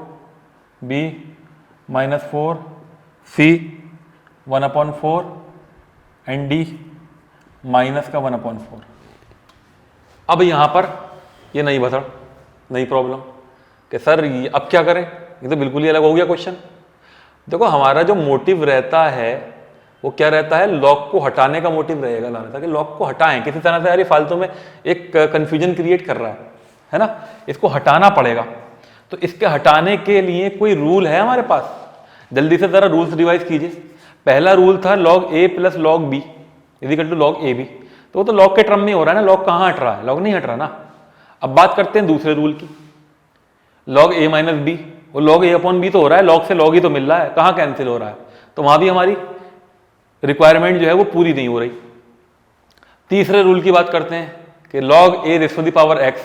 B -4, C 1/4 and D minus का 1/4। अब यहां पर ये नई बता, नई प्रॉब्लम कि सर अब क्या करें? ये तो बिल्कुल ही अलग हो गया क्वेश्चन। देखो हमारा जो मोटिव रहता है वो क्या रहता है? लॉग को हटाने का मोटिव रहेगा लाना था कि लॉग को हटाएं किसी तरह से। यार ये फालतू में एक कंफ्यूजन क्रिएट कर रहा है ना, इसको हटाना पड़ेगा। तो इसके हटाने के लिए कोई रूल है हमारे पास? जल्दी से जरा रूल्स रिवाइज कीजिए। पहला रूल था log a + log b = log ab। तो वो तो लॉग के टर्म में हो रहा है ना, लॉग कहाँ हट रहा है? लॉग नहीं हट रहा ना। अब बात करते हैं दूसरे रूल की, log a माइनस बी। वो log a अपॉन बी तो हो रहा है, log से log ही तो मिल रहा है, कहाँ कैंसिल हो रहा है, तो वहां भी हमारी रिक्वायरमेंट जो है वो पूरी नहीं हो रही। तीसरे रूल की बात करते हैं कि log a raise to the power x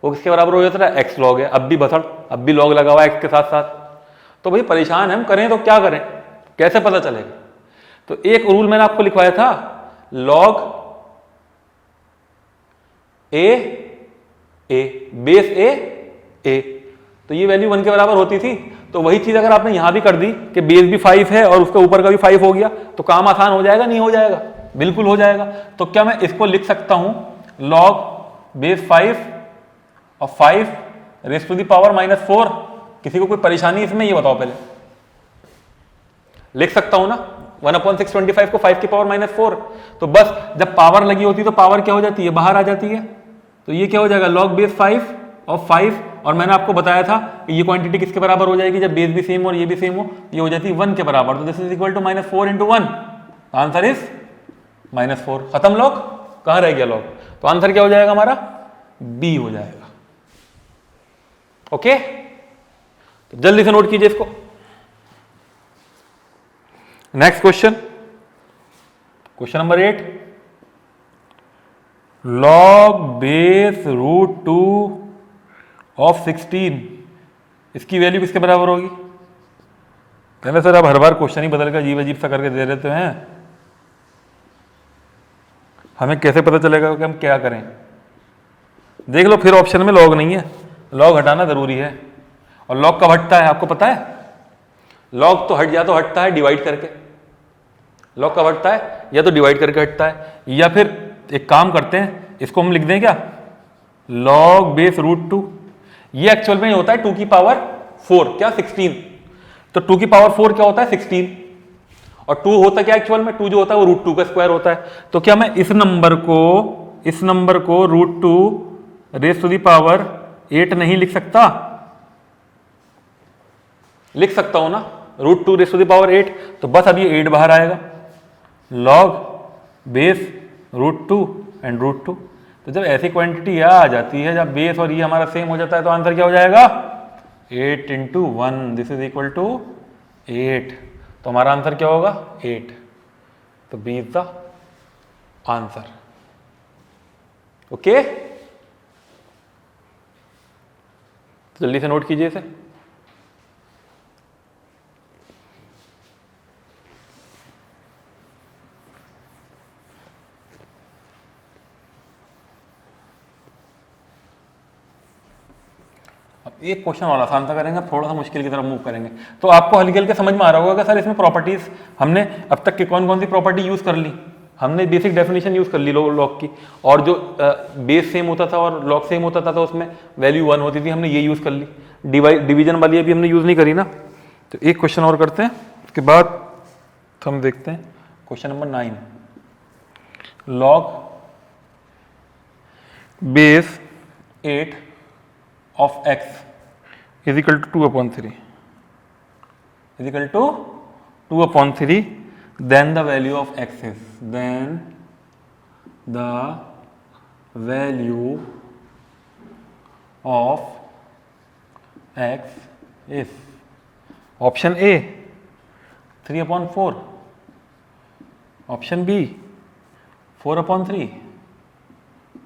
वो किसके बराबर हो जाता है, x log है। अब भी बसड़, अब भी log लगा हुआ है x के साथ साथ, तो भाई परेशान हम करें तो क्या करें, कैसे पता चलेगा। तो एक रूल मैंने आपको लिखवाया था, log a बेस a, तो ये वैल्यू 1 के बराबर होती थी। तो वही चीज अगर आपने यहां भी कर दी कि बेस भी 5 है और उसके ऊपर का भी 5 हो गया, तो काम आसान हो जाएगा, नहीं हो जाएगा, बिल्कुल हो जाएगा। तो क्या मैं इसको लिख सकता हूं log बेस 5 और 5 रेज़ टू द पावर -4? किसी को कोई परेशानी इसमें, ये बताओ पहले। लिख सकता हूं ना, 1/625 को 5 की पावर -4। तो बस जब पावर लगी होती है तो पावर क्या हो जाती है, बाहर आ जाती है। तो ये क्या हो जाएगा, log बेस 5 और 5, और मैंने आपको बताया था कि ये क्वांटिटी किसके बराबर हो जाएगी, जब बेस भी सेम और ये भी सेम हो, ये हो जाती है 1 के बराबर। तो this is equal to -4 × 1, answer is -4। खत्म log, कहां रह गया log, तो आंसर क्या हो जाएगा हमारा, बी हो जाएगा। ओके, तो जल्दी से नोट कीजिए इसको। Next question, question number 8, log base √2 of 16, इसकी वैल्यू किसके बराबर होगी। कहना सर आप हर बार क्वेश्चन ही बदल कर अजीब अजीब सा करके दे देते हैं, हमें कैसे पता चलेगा कि हम क्या करें। देख लो, फिर ऑप्शन में log नहीं है, log हटाना जरूरी है। और log कब हटता है आपको पता है, log तो हटता है डिवाइड करके। log कब हटता है, या तो डिवाइड करके हटता है, या फिर एक काम करते हैं, इसको हम लिख दें क्या, log बेस √2। ये एक्चुअल में होता है 2 की पावर 4, क्या 16। तो 2 की पावर 4 क्या होता है, 16, और 2 होता क्या एक्चुअल में, 2 जो होता है वो √2 का स्क्वायर होता है। तो क्या मैं इस नंबर को √2 रेज़ टू द पावर 8 नहीं लिख सकता, लिख सकता हूं ना, √2 रेज़ टू द पावर 8। तो बस अब ये 8 बाहर आएगा, log बेस √2 एंड √2। तो जब ऐसी क्वांटिटी आ जाती है, जब बेस और ये हमारा सेम हो जाता है, तो आंसर क्या हो जाएगा, 8 × 1, दिस इज इक्वल टू 8। तो हमारा आंसर क्या होगा, 8। तो B is the answer. Okay, जल्दी से नोट कीजिए इसे। एक क्वेश्चन और आसान सा करेंगे, थोड़ा सा मुश्किल की तरफ मूव करेंगे। तो आपको हल्के हल्के समझ में आ रहा होगा कि सर इसमें प्रॉपर्टीज हमने अब तक की कौन कौन सी प्रॉपर्टी यूज कर ली। हमने बेसिक डेफिनेशन यूज कर ली लॉग की, और जो बेस सेम होता था और लॉग सेम होता था तो उसमें वैल्यू 1 होती थी, हमने ये यूज कर ली। डिवीजन वाली अभी हमने यूज नहीं करी ना। तो एक क्वेश्चन और करते हैं, उसके बाद हम देखते हैं question number 9, log base 8 of x is equal to 2/3 is equal to 2/3, then the value of x is, then the value of x is, option A 3/4, option B 4/3,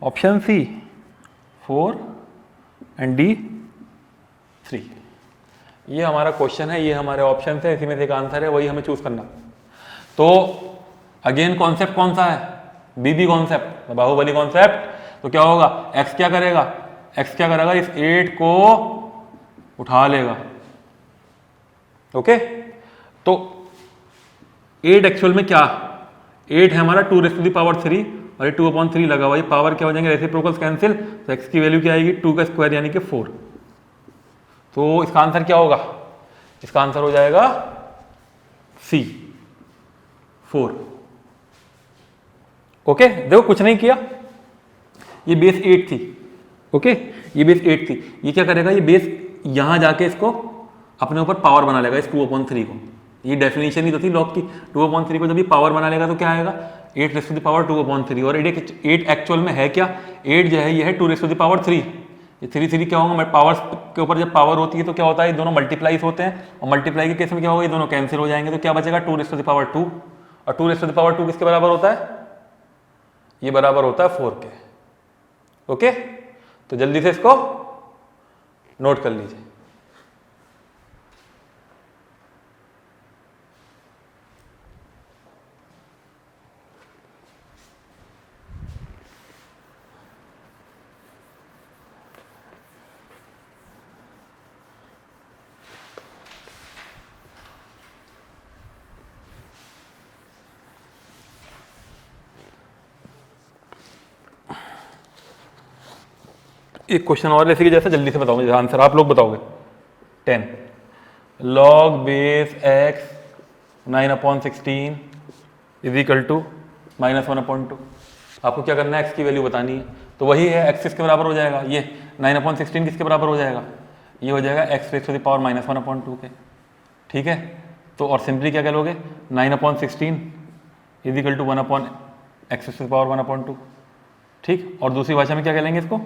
option C 4 and D 3। ये हमारा question है, ये हमारे option है, इसी में से एक आंसर है, वही हमें चूज करना। तो अगेन कॉन्सेप्ट कौन सा है, बीबी कॉन्सेप्ट, बाहुबली कॉन्सेप्ट। तो क्या होगा, x क्या करेगा, इस 8 को उठा लेगा। ओके, तो 8 एक्चुअल में क्या, 8 है हमारा 2 रेज़ टू द पावर 3, और ये 2/3 लगा हुआ, ये पावर क्या हो जाएंगे, रेसिप्रोकल्स कैंसिल, तो x की वैल्यू क्या आएगी, 2 का स्क्वायर यानी कि 4। तो इसका आंसर क्या होगा, इसका आंसर हो जाएगा C 4। ओके, देखो कुछ नहीं किया, ये बेस 8 थी। ओके, ये बेस 8 थी, ये क्या करेगा, ये बेस यहां जाके इसको अपने ऊपर पावर बना लेगा, इस 2/3 को। ये डेफिनेशन ही तो थी लॉग की, 2/3 को जब ये पावर बना लेगा तो क्या आएगा, 8 रेज़ टू द पावर 2/3। और 8 एक्चुअल में है क्या, 8 जो है ये है 2 रेज़ टू द पावर 3, ये 3 3 क्या होगा, पावर्स के ऊपर जब पावर होती है तो क्या होता है, ये दोनों मल्टीप्लाइज होते हैं, और मल्टीप्लाई के केस में क्या होगा, ये दोनों कैंसिल हो जाएंगे, तो क्या बचेगा 2⁻², और 2⁻²⁴ किसके बराबर होता है, ये बराबर होता है 4 के। ओके, तो जल्दी से इसको नोट कर लीजिए। एक क्वेश्चन और ऐसे कि जैसे जल्दी से बताओगे आंसर आप लोग बताओगे। 10 log base x 9/16 is equal to -1/2। आपको क्या करना है, x की वैल्यू बतानी है, तो वही है x किसके बराबर हो जाएगा, ये 9/16 किसके बराबर हो जाएगा, ये हो जाएगा x⁻⁻² के। ठीक है, तो और सिंपली क्या कह लोगे, 9/16 इज इक्वल टू 1/x⁻⁻²। ठीक, और दूसरी भाषा में क्या कह लेंगे इसको,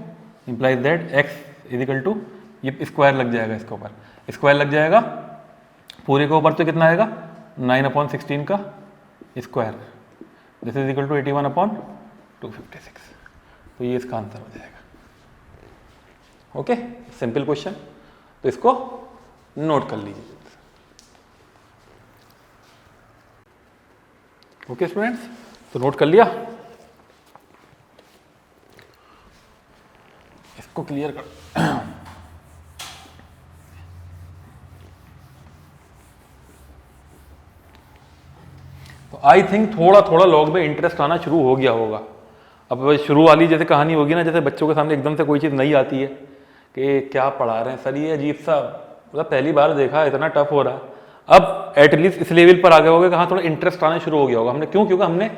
implies that x is equal to, ये स्क्वायर लग जाएगा, इसके ऊपर स्क्वायर लग जाएगा, पूरे के ऊपर तो कितना आएगा 9/16 का square, this is equal to 81/256। तो ये इसका आंसर हो जाएगा। ओके, सिंपल क्वेश्चन, तो इसको नोट कर लीजिए। ओके स्टूडेंट्स, तो नोट कर लिया, इसको क्लियर कर। तो आई थिंक थोड़ा थोड़ा लॉग में इंटरेस्ट आना शुरू हो गया होगा। अब शुरू वाली जैसे कहानी होगी ना, जैसे बच्चों के सामने एकदम से कोई चीज़ नई आती है कि क्या पढ़ा रहे हैं सर, ये अजीब सा, मतलब पहली बार देखा, इतना टफ हो रहा है। अब एटलीस्ट इस लेवल पर आ गए होगे कि हाँ थोड़ा इंटरेस्ट आना शुरू हो गया होगा। हमने क्यों, क्योंकि हमने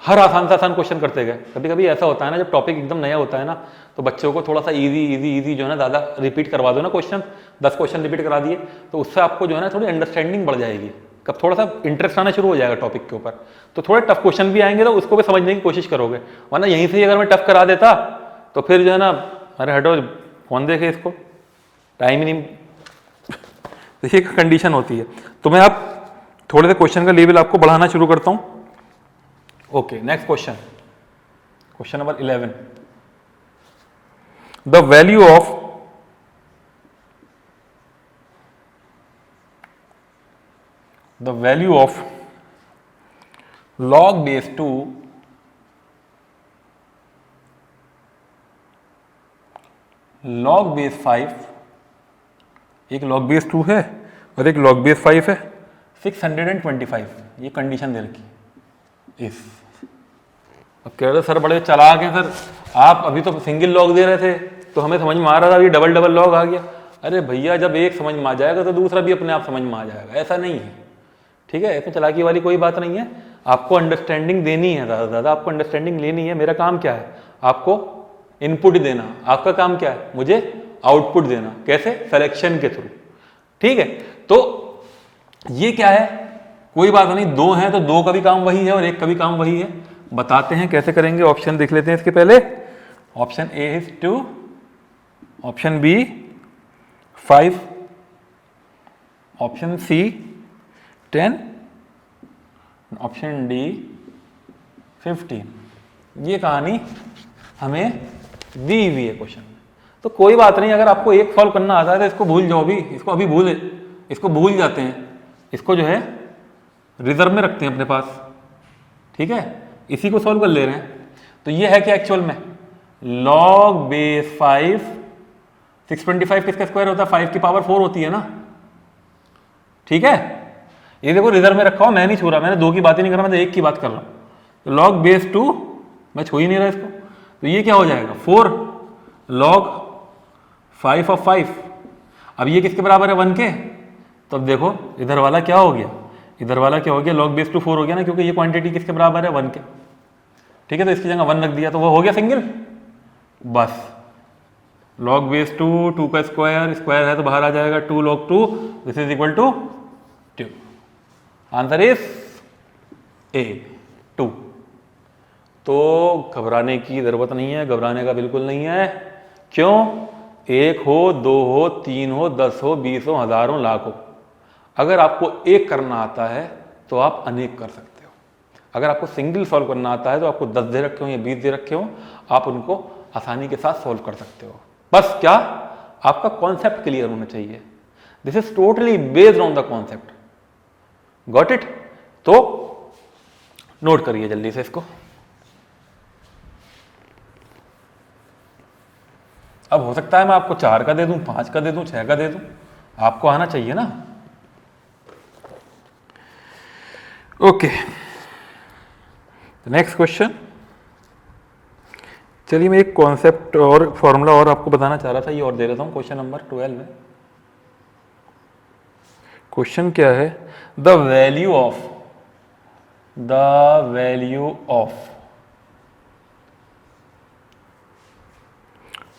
हर आसान से आसान क्वेश्चन करते गए। कभी कभी ऐसा होता है ना, जब टॉपिक एकदम नया होता है ना, तो बच्चों को थोड़ा सा इजी जो है ना, ज़्यादा रिपीट करवा दो ना क्वेश्चन, 10 क्वेश्चन रिपीट करा दिए, तो उससे आपको जो है ना थोड़ी अंडरस्टैंडिंग बढ़ जाएगी। कब थोड़ा सा इंटरेस्ट आना शुरू हो जाएगा टॉपिक के ऊपर, तो थोड़े टफ क्वेश्चन भी आएंगे तो उसको भी समझने की कोशिश करोगे। वरना यहीं से ही अगर मैं टफ करा देता तो फिर जो है ना, अरे हटो फोन देखे, इसको टाइम ही नहीं। देखिए कंडीशन होती है। तो मैं आप थोड़े से क्वेश्चन का लेवल आपको बढ़ाना शुरू करता हूं। Okay, next question, question number 11। The value of log base 2 log base 5, एक log base 2 है और एक log base 5 है, 625, ये कंडीशन दे रखी। इस अब कह रहे सर बड़े चालाक हैं सर, आप अभी तो सिंगल लॉग दे रहे थे तो हमें समझ में आ रहा था, अभी डबल डबल लॉग आ गया। अरे भैया, जब एक समझ में आ जाएगा तो दूसरा भी अपने आप समझ में आ जाएगा, ऐसा नहीं है। ठीक है, इसमें चालाकी वाली कोई बात नहीं है। आपको अंडरस्टैंडिंग देनी है, ज़्यादा से ज़्यादा आपको अंडरस्टैंडिंग लेनी है। मेरा काम क्या है, आपको इनपुट देना, आपका काम क्या है, मुझे आउटपुट देना। कैसे, सिलेक्शन के थ्रू। ठीक है, तो ये क्या है, कोई बात नहीं, 2 हैं तो 2 का भी काम वही है और 1 का भी काम वही है। बताते हैं कैसे करेंगे, ऑप्शन देख लेते हैं इसके पहले। Option A is 2, option B 5, option C 10, option D 15। ये कहानी हमें दी हुई है क्वेश्चन में। तो कोई बात नहीं, अगर आपको एक सॉल्व करना आता है तो इसको भूल जाओ, भी इसको अभी इसको भूल जाते हैं, इसको जो है रिजर्व में रखते हैं अपने पास। ठीक है, इसी को सॉल्व कर ले रहे हैं। तो ये है कि एक्चुअल में log बेस 5, 625 किसका स्क्वायर होता है, 5 की पावर 4 होती है ना। ठीक है, ये देखो रिजर्व में रखा हो, मैं नहीं छू रहा, मैंने 2 की बात ही नहीं कर रहा, मैं तो 1 की बात कर रहा हूं। तो log बेस 2 मैं छू ही नहीं रहा इसको, तो ये क्या हो जाएगा 4 log 5 of 5। अब ये किसके बराबर है, 1 के। तो अब देखो इधर वाला क्या हो गया, इधर वाला क्या हो गया, log बेस 2 4 हो गया ना, क्योंकि ये क्वांटिटी किसके बराबर है, 1 के। ठीक है, तो इसकी जगह 1 रख दिया तो वो हो गया सिंगल। बस log बेस 2 का स्क्वायर, स्क्वायर है तो बाहर आ जाएगा 2 log 2, this is equal to 2। Answer is A 2। तो घबराने की जरूरत नहीं है, घबराने का बिल्कुल नहीं है। क्यों, 1 हो, 2 हो, 3 हो, 10 हो, 20 हो, हजारों, लाख हो, अगर आपको एक करना आता है तो आप अनेक कर सकते हो। अगर आपको सिंगल सॉल्व करना आता है तो आपको 10 दे रखे हो या 20 दे रखे हो, आप उनको आसानी के साथ सॉल्व कर सकते हो। बस क्या आपका कॉन्सेप्ट क्लियर होना चाहिए। This is totally based on the concept. Got it? तो नोट करिए जल्दी से इसको। अब हो सकता है मैं आपको 4 का दे दूं, 5 का दे दूं, 6 का दे दूं, आपको आना चाहिए ना। Okay, next question. चलिए मैं एक कॉन्सेप्ट और फॉर्मूला और आपको बताना चाह रहा था, ये और दे देता हूं। क्वेश्चन नंबर 12 में क्वेश्चन क्या है? The value of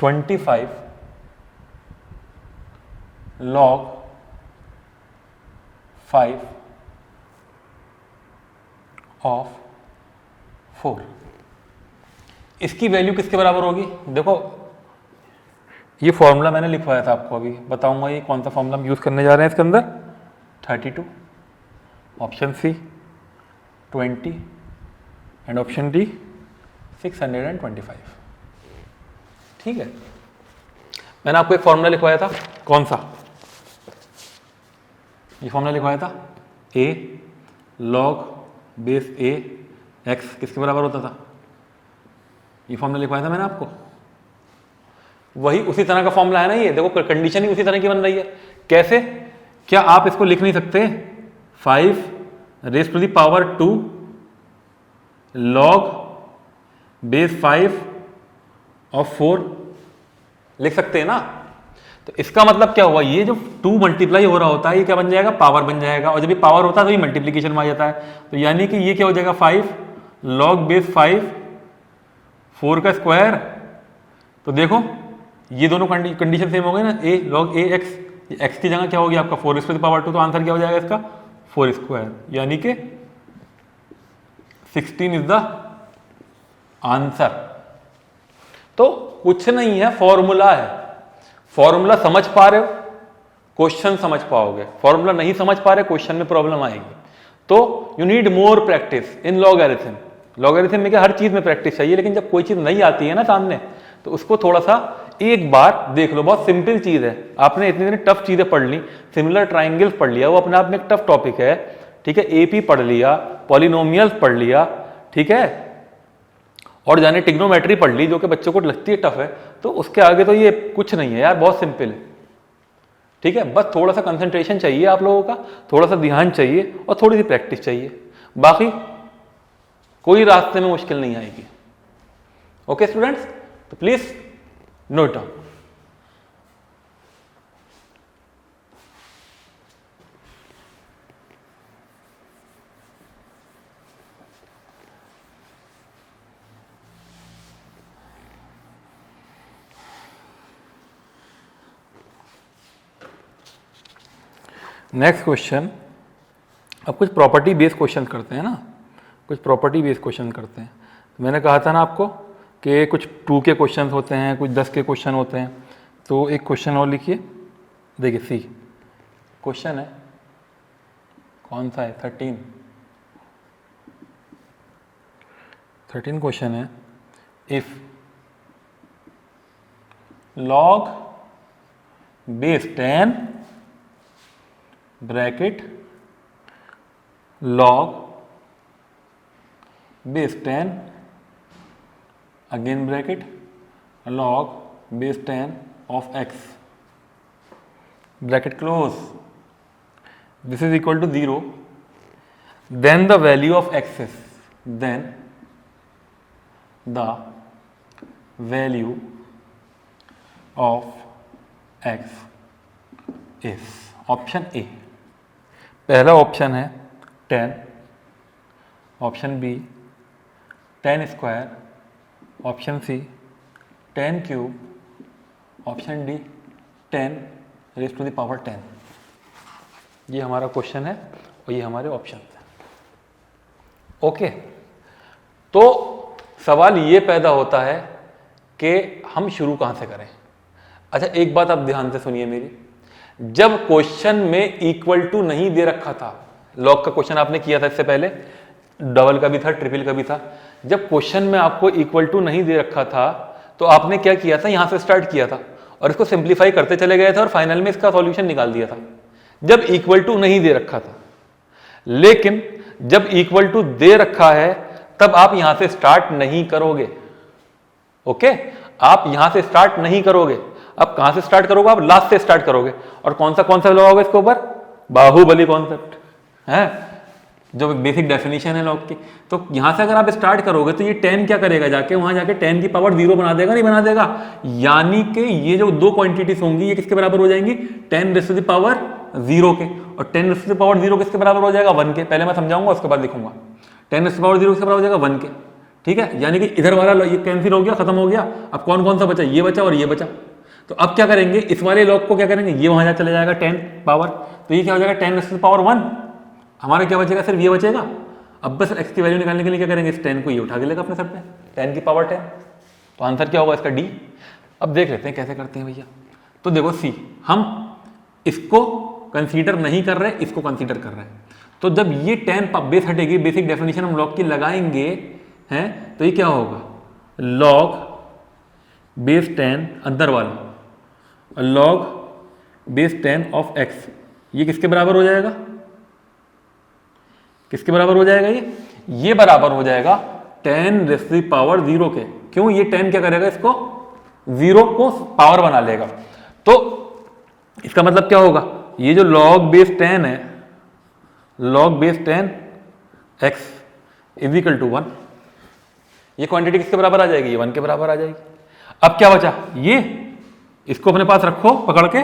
25 log 5 of 4, इसकी वैल्यू किसके बराबर होगी? देखो ये फॉर्मूला मैंने लिखवाया था आपको, अभी बताऊंगा ये कौन सा फॉर्मूला हम यूज करने जा रहे हैं इसके अंदर। 32, option C 20 and option D 625। ठीक है, मैंने आपको एक फॉर्मूला लिखवाया था, कौन सा? ये फॉर्मूला लिखवाया था, a log base a x किसके बराबर होता था? ये फॉर्मूला लिखवाया था मैंने आपको। वही उसी तरह का फॉर्मूला है ना ये। देखो कंडीशन ही उसी तरह की बन रही है। कैसे? क्या आप इसको लिख नहीं सकते 5 raise to the power 2 log base 5 of 4 लिख सकते हैं ना? तो इसका मतलब क्या हुआ? ये जो 2 मल्टीप्लाई हो रहा होता है ये क्या बन जाएगा? पावर बन जाएगा। और जब ये पावर होता है तो ये मल्टीप्लीकेशन में आ जाता है। तो यानी कि ये क्या हो जाएगा? 5 log बेस 5 4 का स्क्वायर। तो देखो ये दोनों कंडीशन सेम हो गई ना, a log a x, x की जगह क्या होगी आपका 4 raised to the power 2, तो आंसर क्या हो जाएगा इसका 4 स्क्वायर, यानी कि 16 इज द आंसर। तो कुछ नहीं है, फॉर्मूला है। फॉर्मूला समझ पा रहे हो, क्वेश्चन समझ पाओगे। फॉर्मूला नहीं समझ पा रहे, क्वेश्चन में प्रॉब्लम आएगी। तो you need more practice in logarithm. Logarithm में क्या हर चीज में प्रैक्टिस चाहिए, लेकिन जब कोई चीज नहीं आती है ना सामने, तो उसको थोड़ा सा एक बार देख लो। बहुत सिंपल चीज है, आपने इतनी इतनी टफ चीजें पढ़ ली, सिमिलर ट्राइंगल्स पढ़ लिया, वो अपने आप में एक टफ टॉपिक है। ठीक है, एपी पढ़ लिया, पॉलिनोमियल्स पढ़ लिया, ठीक है, और जाने टिग्नोमेट्री पढ़ ली जो कि बच्चों को लगती है टफ है। तो उसके आगे तो ये कुछ नहीं है यार, बहुत सिंपल है। ठीक है, बस थोड़ा सा कंसंट्रेशन चाहिए आप लोगों का, थोड़ा सा ध्यान चाहिए और थोड़ी सी प्रैक्टिस चाहिए, बाकी कोई रास्ते में मुश्किल नहीं आएगी। ओके स्टूडेंट्स, तो please note down. Next question, अब कुछ प्रॉपर्टी बेस्ड क्वेश्चन करते हैं ना, कुछ प्रॉपर्टी बेस्ड क्वेश्चन करते हैं। तो मैंने कहा था ना आपको कि कुछ 2 के क्वेश्चन होते हैं, कुछ 10 के क्वेश्चन होते हैं। तो एक क्वेश्चन और लिखिए, देखिए सी क्वेश्चन है, कौन सा है? 13 क्वेश्चन है। If log base 10 bracket log base 10 again bracket log base 10 of x bracket close, this is equal to 0, then the value of x is, then the value of x is, option A. पहला option है 10, option B 10 square, option C 10 cube, option D 10 raise to the power 10। ये हमारा question है और ये हमारे option है। Okay, तो सवाल ये पैदा होता है कि हम शुरू कहाँ से करें। अच्छा एक बात आप ध्यान से सुनिए मेरी, जब क्वेश्चन में इक्वल टू नहीं दे रखा था, लॉग का क्वेश्चन आपने किया था इससे पहले, डबल का भी था, ट्रिपल का भी था, जब क्वेश्चन में आपको इक्वल टू नहीं दे रखा था तो आपने क्या किया था, यहां से स्टार्ट किया था और इसको सिंप्लीफाई करते चले गए थे और फाइनल में इसका सॉल्यूशन निकाल दिया था जब इक्वल टू नहीं दे रखा था। लेकिन जब इक्वल टू दे रखा है तब आप यहां से स्टार्ट नहीं करोगे। ओके, आप यहां से स्टार्ट नहीं करोगे। अब कहां से स्टार्ट करोगे, आप लास्ट से स्टार्ट करोगे। और कौन सा कॉन्सेप्ट लगाओगे इसके ऊपर, बाहुबली कॉन्सेप्ट है, जो बेसिक डेफिनेशन है लॉग की। तो यहां से अगर आप स्टार्ट करोगे तो ये 10 क्या करेगा, जाके वहां जाके 10 की पावर 0 बना देगा, नहीं बना देगा। यानी कि ये जो दो क्वांटिटीज होंगी ये किसके बराबर हो जाएंगी, 10 रेज़ टू द पावर 0 के। और 10 रेज़ टू द पावर 0 किसके बराबर हो जाएगा, 1 के। पहले मैं समझाऊंगा उसके बाद लिखूंगा। 10 रेज़ टू द पावर 0 किसके बराबर हो जाएगा, 1 के। ठीक है, यानी कि इधर वाला ये कैंसिल हो गया, खत्म हो गया। अब कौन कौन सा बचा, ये बचा और ये बचा। तो अब क्या करेंगे, इस वाले लॉग को क्या करेंगे, ये वहां चले जाएगा 10 पावर, तो ये क्या हो जाएगा 10 रेज़ टू द पावर 1। हमारा क्या बचेगा, सिर्फ ये बचेगा। अब बस x की वैल्यू निकालने के लिए क्या करेंगे, इस 10 को ये उठा के लेगा अपने सर पे, 10 की पावर 10। तो आंसर क्या होगा इसका, डी। अब देख लेते हैं कैसे करते हैं भैया। तो देखो सी, हम इसको कंसीडर नहीं कर रहे, इसको कंसीडर कर रहे हैं। तो जब ये 10 बेस हटेगी, बेसिक डेफिनेशन हम लॉग की लगाएंगे हैं, तो ये क्या होगा, लॉग बेस 10 अंदर वाला, लॉग बेस 10 ऑफ x, ये किसके बराबर हो जाएगा, किसके बराबर हो जाएगा, ये बराबर हो जाएगा 10 रेज़ टू द पावर 0 के। क्यों, ये 10 क्या करेगा, इसको 0 को पावर बना लेगा। तो इसका मतलब क्या होगा, ये जो log बेस 10 है, log base 10 x is equal to 1, ये क्वांटिटी किसके बराबर आ जाएगी, ये 1 के बराबर आ जाएगी। अब क्या बचा, ये इसको अपने पास रखो पकड़ के,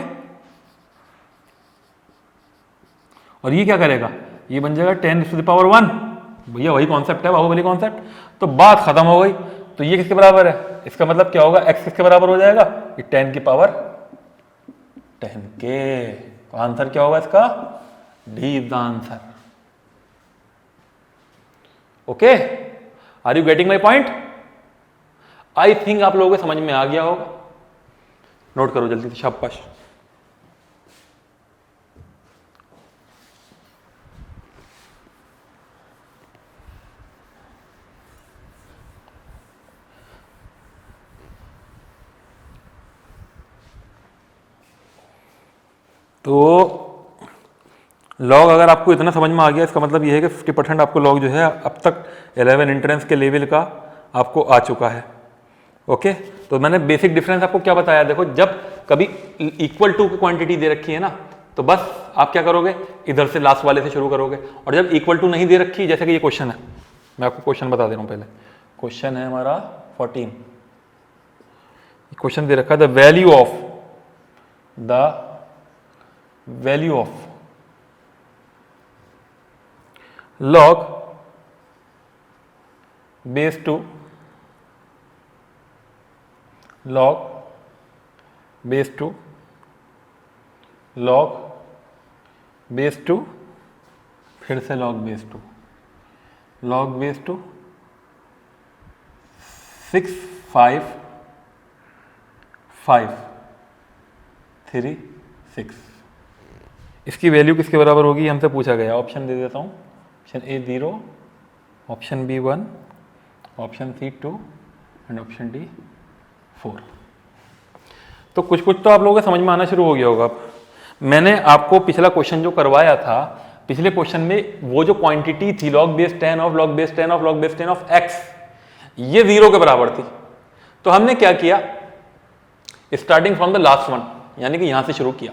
और ये क्या करेगा, ये बन जाएगा 10 टू द पावर 1। भैया वही कॉन्सेप्ट है, बाहुबली कॉन्सेप्ट। तो बात खत्म हो गई। तो ये किसके बराबर है, इसका मतलब क्या होगा, x किसके बराबर हो जाएगा, ये 10 की पावर 10 के। तो आंसर क्या होगा इसका, D is the answer. Okay, are you getting my point. I think आप लोगों को समझ में आ गया होगा। नोट करो जल्दी से, शाबाश। तो लॉग अगर आपको इतना समझ में आ गया, इसका मतलब ये है कि 50% आपको लॉग जो है अब तक 11 एंट्रेंस के लेवल का आपको आ चुका है। ओके, तो मैंने बेसिक डिफरेंस आपको क्या बताया, देखो जब कभी इक्वल टू की क्वांटिटी दे रखी है ना, तो बस आप क्या करोगे, इधर से लास्ट वाले से शुरू करोगे। और जब इक्वल टू नहीं दे रखी, जैसे कि ये क्वेश्चन है, मैं आपको क्वेश्चन बता दे रहा हूँ पहले। क्वेश्चन है हमारा 14, क्वेश्चन दे रखा है the value of log base 2 log base 2 log base 2 फिर से log base 2 log base 2 6 5 5 3 6। इसकी वैल्यू किसके बराबर होगी, हमसे पूछा गया। ऑप्शन दे देता हूँ, option A 0, option B 1, option C 2 and option D 4। तो कुछ कुछ तो आप लोगों को समझ में आना शुरू हो गया होगा। मैंने आपको पिछला क्वेश्चन जो करवाया था, पिछले क्वेश्चन में वो जो क्वांटिटी थी log base 10 of log base 10 of log base 10 of x, ये 0 के बराबर थी। तो हमने क्या किया, starting from the last one, यानी कि यहां से शुरू किया।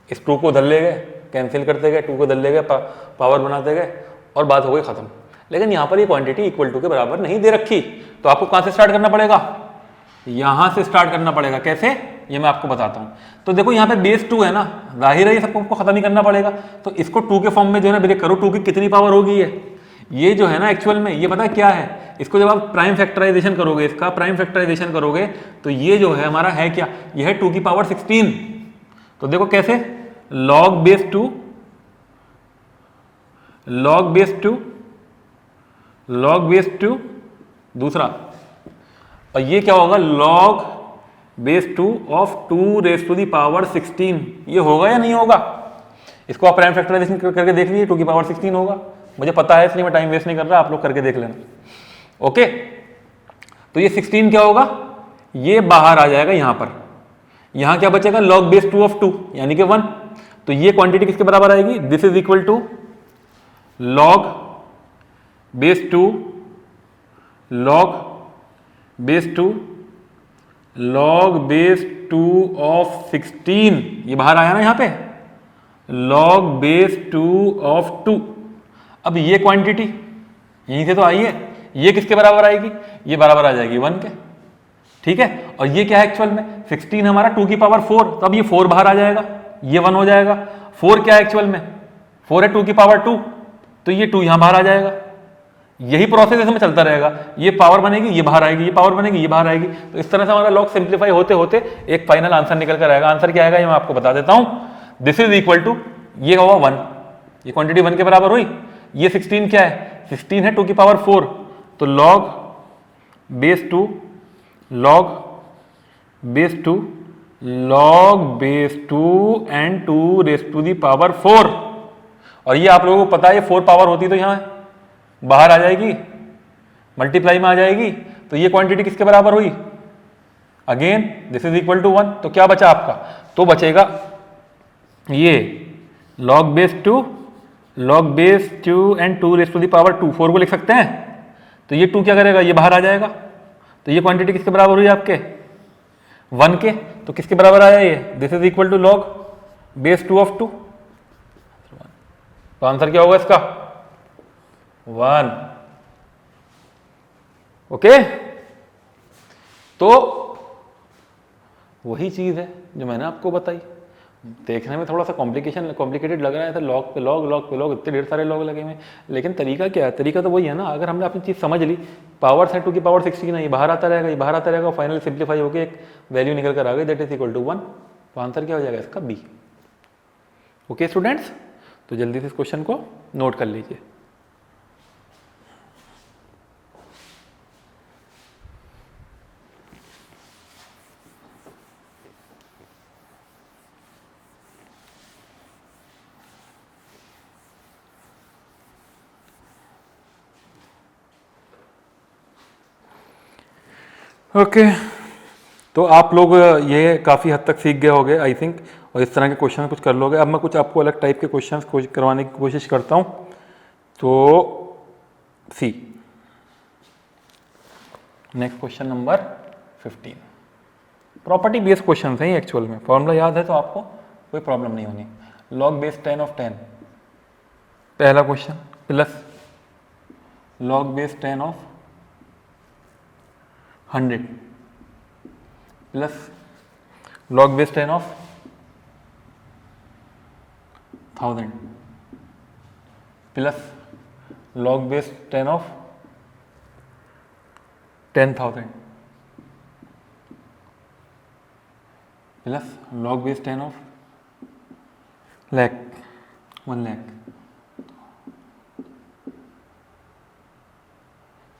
इस 2 को धर ले गए, कैंसिल करते गए, 2 को धर ले गए, पावर बनाते गए और बात हो गई खत्म। लेकिन यहां पर ये क्वांटिटी इक्वल टू के बराबर नहीं दे रखी, तो आपको कहां से स्टार्ट करना पड़ेगा, यहां से स्टार्ट करना पड़ेगा। कैसे, ये मैं आपको बताता हूं। तो देखो यहां पे बेस 2 है ना, जाहिर है ये सबको खत्म ही करना पड़ेगा। तो इसको 2 के फॉर्म में जो है ना ब्रेक करो। 2 की कितनी पावर होगी, ये जो है ना एक्चुअल में, ये पता है क्या है, इसको जब आप प्राइम फैक्टराइजेशन करोगे, इसका प्राइम फैक्टराइजेशन करोगे, तो ये जो है हमारा है क्या, ये है 2 की पावर 16। तो देखो कैसे, log base 2 log base 2 log base 2 दूसरा, और ये क्या होगा log base 2 of 2 raise to the power 16, ये होगा या नहीं होगा? इसको आप प्राइम फैक्टराइजेशन करके देख लीजिए, 2 की पावर 16 होगा। मुझे पता है इसलिए मैं टाइम वेस्ट नहीं कर रहा, आप लोग करके देख लेना। ओके, तो ये 16 क्या होगा, ये बाहर आ जाएगा यहां पर। यहां क्या बचेगा, log बेस 2 ऑफ 2 यानी कि 1। तो ये क्वांटिटी किसके बराबर आएगी, this is equal to log base 2 log base 2 log base 2 of 16, ये बाहर आया ना यहां पे, log बेस 2 ऑफ 2। अब ये क्वांटिटी यहीं से तो आई है, ये किसके बराबर आएगी, ये बराबर आ जाएगी 1 के। ठीक है, और ये क्या है एक्चुअल में, 16 हमारा 2 की पावर 4, तो अब ये 4 बाहर आ जाएगा, ये 1 हो जाएगा। 4 क्या है एक्चुअल में, 4 है 2 की पावर 2, तो ये 2 यहां बाहर आ जाएगा। यही प्रोसेस इसमें चलता रहेगा, ये पावर बनेगी, ये बाहर आएगी, ये पावर बनेगी, ये बाहर आएगी। तो इस तरह से हमारा लॉग सिंप्लीफाई होते होते एक फाइनल आंसर निकल कर आएगा। आंसर क्या आएगा ये मैं आपको बता देता हूं, दिस इज इक्वल टू, ये हुआ 1, ये क्वांटिटी 1 के बराबर हुई। ये 16 क्या है, 16 है 2 की पावर 4, तो log base 2 log base 2 log base 2 and 2 raise to the power 4। और ये आप लोगों को पता है, ये 4 पावर होती तो यहां बाहर आ जाएगी, मल्टीप्लाई में आ जाएगी। तो ये क्वांटिटी किसके बराबर हुई, again this is equal to 1। तो क्या बचा आपका, तो बचेगा ये log base 2 log base 2 and 2 raise to the power 2, 4 को लिख सकते हैं। तो ये 2 क्या करेगा, ये बाहर आ जाएगा। तो ये क्वांटिटी किसके बराबर हुई आपके, 1 के। तो किसके बराबर आया ये, this is equal to log base 2 of 2। तो आंसर क्या होगा इसका, 1। ओके, तो वही चीज है जो मैंने आपको बताई। देखने में थोड़ा सा कॉम्प्लिकेटेड लग रहा है, लॉग पे लॉग इतने ढेर सारे लॉग लगे हुए हैं, लेकिन तरीका क्या है, तरीका तो वही है ना। अगर हमने अपनी चीज समझ ली, पावर है 2 की पावर 16 है, ये बाहर आता रहेगा, ये बाहर आता रहेगा, फाइनली सिंप्लीफाई होकर एक वैल्यू निकल कर आ गई, दैट इज इक्वल टू 1। तो आंसर क्या हो जाएगा इसका, बी। ओके स्टूडेंट्स, तो जल्दी से इस क्वेश्चन को नोट कर लीजिए। ओके तो आप लोग ये काफ़ी हद तक सीख गए होंगे आई थिंक, और इस तरह के क्वेश्चन कुछ कर लोगे। अब मैं कुछ आपको अलग टाइप के क्वेश्चंस करवाने की कोशिश करता हूँ। तो see next question number 15, property based question है एक्चुअल में, फॉर्मूला याद है तो आपको कोई प्रॉब्लम नहीं होनी। log बेस 10 ऑफ 10 पहला question, plus log base 10 of 100 plus log base 10 of 1000 plus log base 10 of 10,000 plus log base 10 of lakh 1 lakh.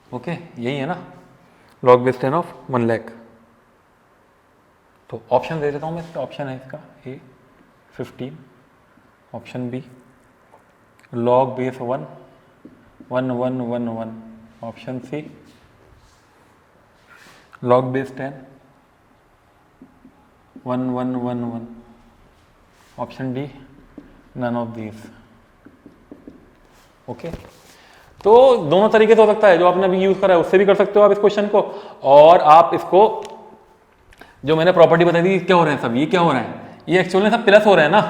Okay यही है ना, log बेस 10 ऑफ 1 लाख। तो ऑप्शन दे देता हूँ मैं इसका, ऑप्शन है इसका A 15, option B log base 1 1 1 1 1, option C log base 10 1 1 1 1, option D none of these. Okay तो दोनों तरीके से हो सकता है, जो आपने अभी यूज करा है उससे भी कर सकते हो आप इस क्वेश्चन को, और आप इसको जो मैंने प्रॉपर्टी बताई थी, क्या हो रहा है सब, ये क्या हो रहा है, ये एक्चुअली सब प्लस हो रहा है ना।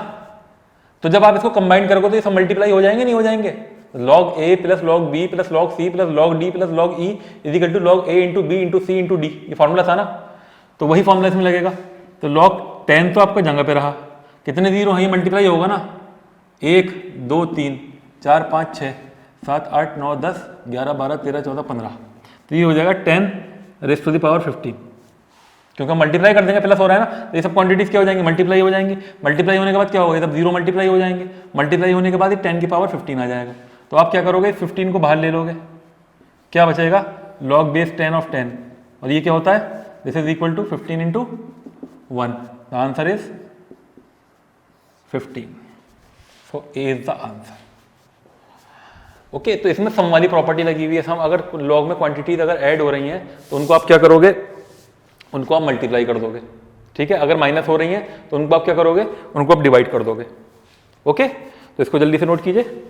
तो जब आप इसको कंबाइन करोगे तो ये सब मल्टीप्लाई हो जाएंगे, नहीं हो जाएंगे। log a plus log b plus log c plus log d plus log e is equal to log a into b into c into d, ये फॉर्मूला था ना, तो वही फॉर्मूला इसमें लगेगा। तो log 10 तो आपका जगह पे रहा, कितने जीरो हैं, ये मल्टीप्लाई होगा ना, 1 2 3 4 5 6 7 8 9 10 11 12 13 14 15, तो ये हो जाएगा 10 रेज़ टू द पावर 15, क्योंकि मल्टीप्लाई कर देंगे, प्लस हो रहा है ना, तो ये सब क्वांटिटीज क्या हो जाएंगी, मल्टीप्लाई हो जाएंगी। मल्टीप्लाई होने के बाद क्या होगा, ये सब जीरो मल्टीप्लाई हो जाएंगे, मल्टीप्लाई होने के बाद ही 10 की पावर 15 आ जाएगा। तो आप क्या करोगे, 15 को बाहर ले लोगे, क्या बचेगा log बेस 10 ऑफ 10, और ये क्या होता है, this is equal to 15 into 1, the answer is 15. So A is the answer. Okay, तो इसमें सम वाली प्रॉपर्टी लगी हुई है. हम अगर लॉग में क्वांटिटीज अगर ऐड हो रही हैं तो उनको आप क्या करोगे, उनको आप मल्टीप्लाई कर दोगे. ठीक है, अगर माइनस हो रही हैं तो उनको आप क्या करोगे, उनको आप डिवाइड कर दोगे. ओके, तो इसको जल्दी से नोट कीजिए.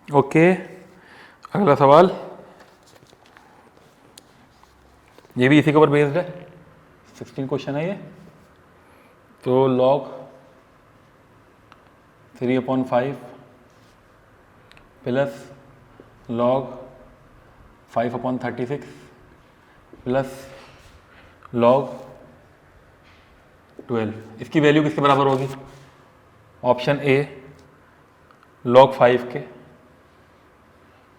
ओके, अगला सवाल, ये भी इसी के ऊपर बेस्ड है. 16 क्वेश्चन है ये. तो log 3/5 plus log 5/36 plus log 12, इसकी वैल्यू किसके बराबर होगी? ऑप्शन ए log 5 के,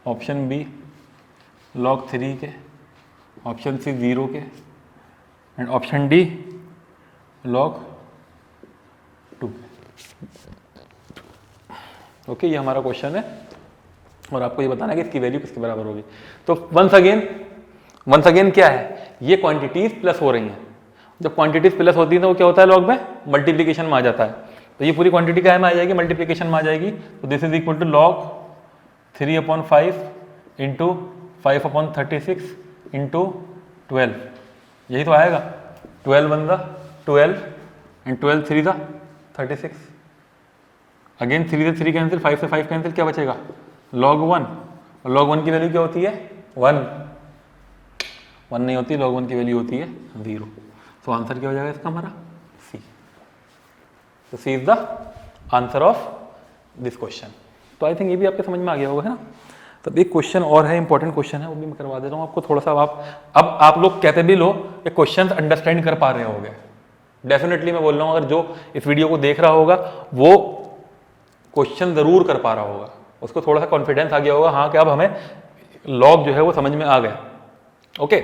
ऑप्शन बी log 3 के, ऑप्शन सी 0 के, एंड ऑप्शन डी log 2 के. ओके, ये हमारा क्वेश्चन है और आपको ये बताना है कि इसकी वैल्यू किसके बराबर होगी. तो वंस अगेन क्या है, ये क्वांटिटीज प्लस हो रही हैं. जब क्वांटिटीज प्लस होती है तो वो क्या होता है, लॉग में मल्टीप्लीकेशन में आ जाता है. तो ये पूरी क्वांटिटी क्या में आ जाएगी, मल्टीप्लीकेशन में आ जाएगी. तो this is equal to log 3/5 into 5/36 into 12. यही तो आएगा. 12 1 द 12 एंड 12 3 द 36. अगेन 3 से 3 कैंसिल, 5 से 5 कैंसिल, क्या बचेगा, log 1. और log 1 की वैल्यू क्या होती है, 1 नहीं होती, log 1 की वैल्यू होती है 0. तो आंसर क्या हो जाएगा इसका हमारा, सी. तो C is the answer of this question. तो आई थिंक ये भी आपके समझ में आ गया होगा, है ना. तब एक क्वेश्चन और है, इंपॉर्टेंट क्वेश्चन है, वो भी मैं करवा देता हूँ आपको थोड़ा सा. अब आप लोग कहते भी लो ये क्वेश्चन अंडरस्टैंड कर पा रहे होंगे. डेफिनेटली मैं बोल रहा हूँ, अगर जो इस वीडियो को देख रहा होगा वो क्वेश्चन जरूर कर पा रहा होगा, उसको थोड़ा सा कॉन्फिडेंस आ गया होगा, हाँ कि अब हमें लॉग जो है वो समझ में आ गया. ओके,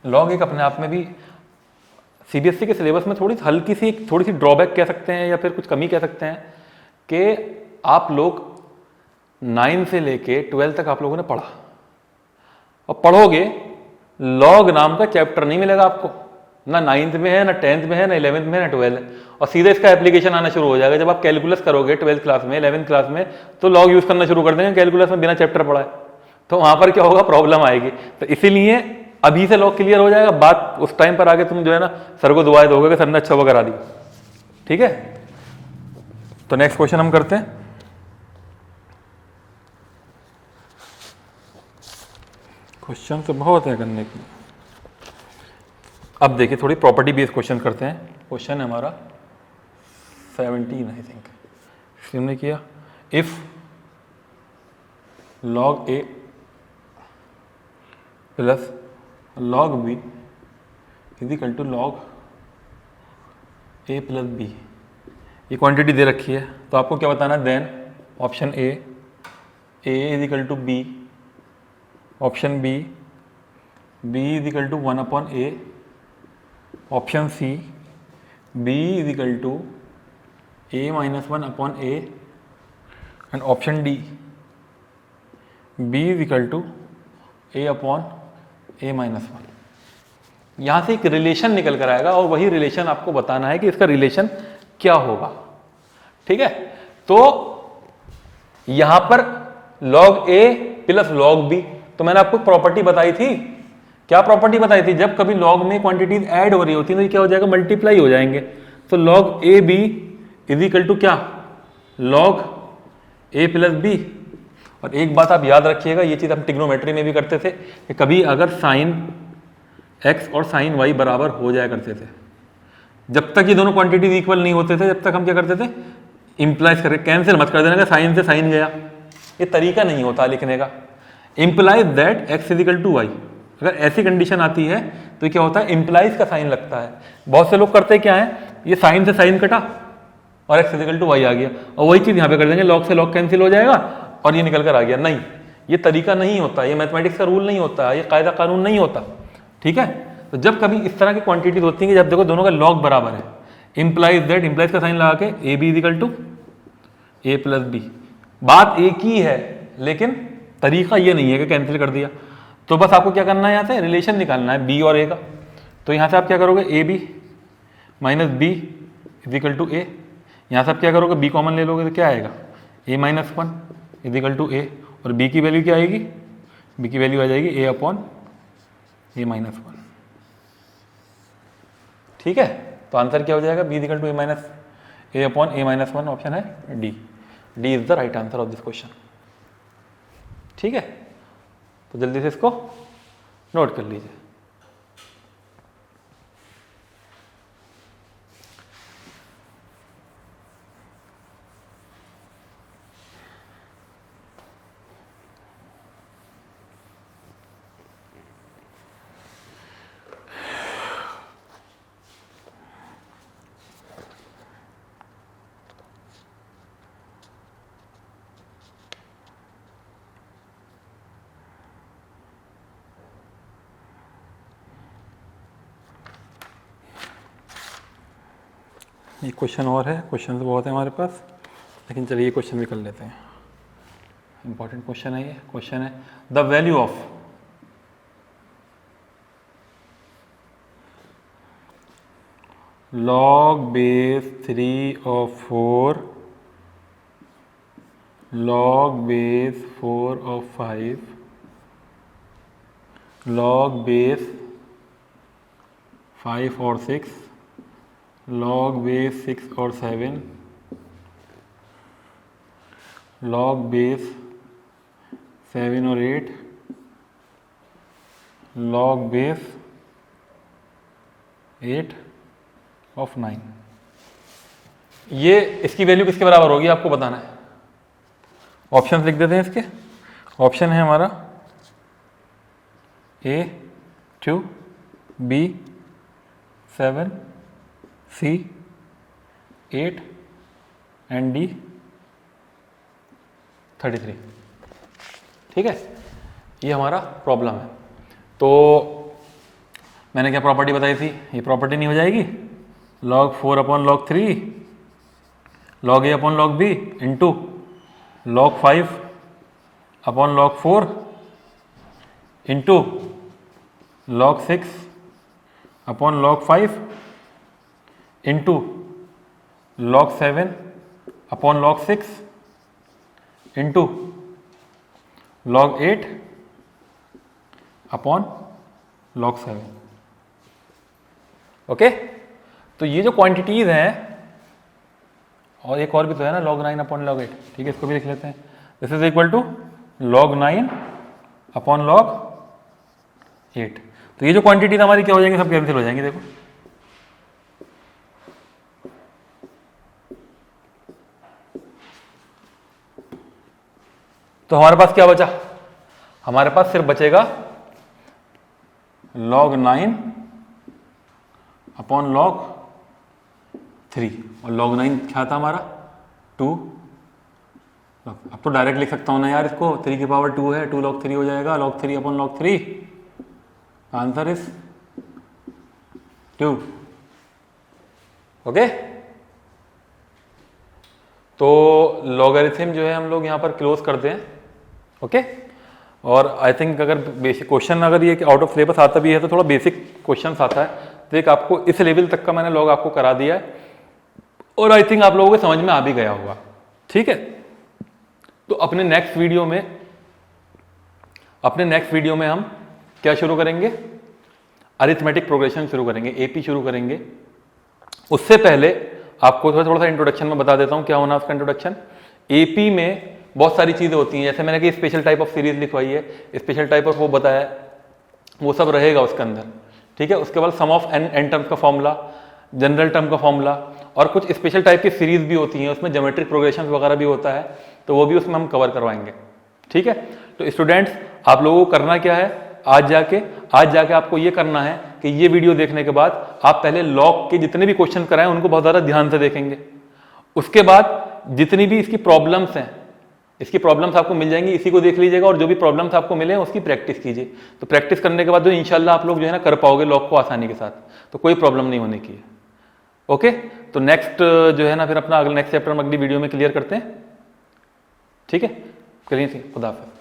लॉग एक अपने आप में भी सीबीएसई के सिलेबस में थोड़ी सी ड्रॉबैक कह सकते हैं या फिर कुछ कमी कह सकते हैं कि आप लोग 9 से लेके 12 तक आप लोगों ने पढ़ा और पढ़ोगे, लॉग नाम का चैप्टर नहीं मिलेगा आपको, ना 9th में है, ना 10th में है, ना 11th में है, ना 12 है. और सीधे इसका एप्लीकेशन आना शुरू हो जाएगा जब आप कैलकुलस करोगे 12th क्लास में, 11th क्लास में, तो लॉग यूज करना शुरू कर देंगे कैलकुलस में बिना चैप्टर पढ़ाए. तो वहां पर क्या होगा, प्रॉब्लम आएगी. तो इसीलिए अभी से लॉग क्लियर हो जाएगा, बात उस टाइम पर आगे तुम जो है ना सर को दुआएं दोगे कि सर ने अच्छा वो करा दी. ठीक है, तो नेक्स्ट क्वेश्चन हम करते हैं. क्वेश्चन तो बहुत है करने की. अब देखिए थोड़ी प्रॉपर्टी बेस्ड क्वेश्चन करते हैं. क्वेश्चन है हमारा 17 आई थिंक. हमने किया if log a plus log b is equal to log a plus b. ये क्वांटिटी दे रखी है, तो आपको क्या बताना है, then option a is equal to b, option b is equal to 1/a, option c b is equal to a - 1/a, and option d b is equal to a/a - 1. यहां से एक रिलेशन निकल कर आएगा और वही रिलेशन आपको बताना है कि इसका रिलेशन क्या होगा. ठीक है, तो यहां पर log a plus log b, तो मैंने आपको प्रॉपर्टी बताई थी. क्या प्रॉपर्टी बताई थी, जब कभी लॉग में क्वांटिटीज ऐड हो रही होती है तो ये क्या हो जाएगा, मल्टीप्लाई हो जाएंगे. तो log A B is equal to क्या, log a प्लस बी. और एक बात आप याद रखिएगा, ये चीज हम ट्रिग्नोमेट्री में भी करते थे कि कभी अगर साइन x और साइन y बराबर हो जाया करते थे, जब तक ये दोनों क्वांटिटीज इक्वल नहीं होते थे, जब तक हम क्या करते थे, इंप्लाइज करके कैंसिल मत कर देना, साइन से साइन गया, ये तरीका नहीं होता लिखने का. Implies that x is equal to y. अगर ऐसी कंडीशन आती है तो क्या होता है, इंप्लाइज का साइन लगता है. बहुत से लोग करते क्या है, ये साइन से साइन कटा और x इक्वल टू वाई आ गया, और वही चीज यहाँ पे कर देंगे, लॉग से लॉग कैंसिल हो जाएगा और ये निकल कर आ गया. नहीं, ये तरीका नहीं होता, ये मैथमेटिक्स का रूल नहीं होता, ये कायदा कानून नहीं होता, ठीक है। तो जब कभी इस तरह की क्वांटिटीज होती हैं कि जब देखो दोनों का लॉग बराबर है, इम्प्लाइज दैट, इम्प्लाइज का साइन लगा के A B is equal to A plus B, बात एक ही है लेकिन तरीका ये नहीं है कि कैंसिल कर दिया। तो बस आपको क्या करना है, यहाँ से रिलेशन निकालना है बी और ए का। तो यहाँ से आप क्या करोगे, A B minus B is equal to A, यहाँ से आप क्या करोगे, बी कॉमन ले लोगे तो क्या आएगा, ए माइनस वन इजिकल टू ए, और बी की वैल्यू क्या आएगी, बी की वैल्यू आ जाएगी A upon A minus one, ठीक है। तो आंसर क्या हो जाएगा, B is equal to A upon A minus one, option है D. D is the right answer of this question, ठीक है। तो जल्दी से इसको नोट कर लीजिए। एक क्वेश्चन और है, क्वेश्चन तो बहुत है हमारे पास, लेकिन चलिए ये क्वेश्चन भी कर लेते हैं। इंपॉर्टेंट क्वेश्चन है ये। क्वेश्चन है the value of log base 3 of 4 log base 4 of 5 log base 5 और 6 log base 6 और 7 log base 7 और 8 log base 8 ऑफ 9, ये इसकी वैल्यू किसके बराबर होगी आपको बताना है। ऑप्शन लिख देते हैं इसके। ऑप्शन है हमारा ए 2 बी 7 सी 8 एंड डी 33, ठीक है। ये हमारा प्रॉब्लम है। तो मैंने क्या प्रॉपर्टी बताई थी, ये प्रॉपर्टी नहीं हो जाएगी, log 4 upon log 3 log a upon log b into log 5 upon log 4 into log 6 upon log 5 into log 7 upon log 6 into log 8 upon log 7, okay. तो ये जो क्वांटिटीज हैं, और एक और भी तो है ना, log 9 अपॉन log 8, ठीक है, इसको भी लिख लेते हैं। This is equal to log 9 upon log 8। तो ये जो क्वांटिटीज हमारी क्या हो जाएंगी, सब कैंसिल हो जाएंगी, देखो। तो हमारे पास क्या बचा, हमारे पास सिर्फ बचेगा log 9 अपॉन log 3, और log 9 क्या था हमारा 2। अब तो डायरेक्ट लिख सकता हूं ना यार इसको, 3 की पावर 2 है, 2 log 3 हो जाएगा, log 3 upon log 3, answer is 2, okay. तो लॉगरिथम जो है हम लोग यहां पर क्लोज करते हैं, ओके। और आई थिंक अगर बेसिक क्वेश्चन अगर ये आउट ऑफ सिलेबस आता भी है तो थोड़ा बेसिक क्वेश्चन आता है, तो एक आपको इस लेवल तक का मैंने लॉग आपको करा दिया है, और आई थिंक आप लोगों को समझ में आ भी गया होगा, ठीक है। तो अपने नेक्स्ट वीडियो में हम क्या शुरू करेंगे, अरिथमेटिक प्रोग्रेशन शुरू करेंगे, एपी शुरू करेंगे। उससे पहले आपको थोड़ा सा इंट्रोडक्शन में बता देता हूं क्या होना उसका इंट्रोडक्शन। एपी में बहुत सारी चीजें होती हैं, जैसे मैंने कि स्पेशल टाइप ऑफ सीरीज लिखवाई है, स्पेशल टाइप ऑफ वो बताया, वो सब रहेगा उसके अंदर, ठीक है। उसके बाद सम ऑफ एन टर्म्स का फॉर्मूला, जनरल टर्म का फॉर्मूला, और कुछ स्पेशल टाइप की सीरीज भी होती हैं, उसमें ज्योमेट्रिक प्रोग्रेशन वगैरह भी होता है, तो वो भी उसमें हम कवर करवाएंगे, ठीक है। तो स्टूडेंट्स, आप लोगों को करना क्या है, आज जाके आपको ये करना है कि ये वीडियो देखने के बाद आप पहले लॉग के जितने भी क्वेश्चन कराएं उनको बहुत ज़्यादा ध्यान से देखेंगे। उसके बाद जितनी भी इसकी प्रॉब्लम्स हैं इसकी प्रॉब्लम्स आपको मिल जाएंगी, इसी को देख लीजिएगा और जो भी प्रॉब्लम्स आपको मिले हैं उसकी प्रैक्टिस कीजिए। तो प्रैक्टिस करने के बाद जो इंशाल्लाह आप लोग जो है ना कर पाओगे लॉग को आसानी के साथ, तो कोई प्रॉब्लम नहीं होने की है। ओके, तो नेक्स्ट जो है ना फिर अपना अगला नेक्स्ट चैप्टर हम अगली वीडियो में क्लियर करते हैं। ठीक है, चलिए, खुदा हाफिज़।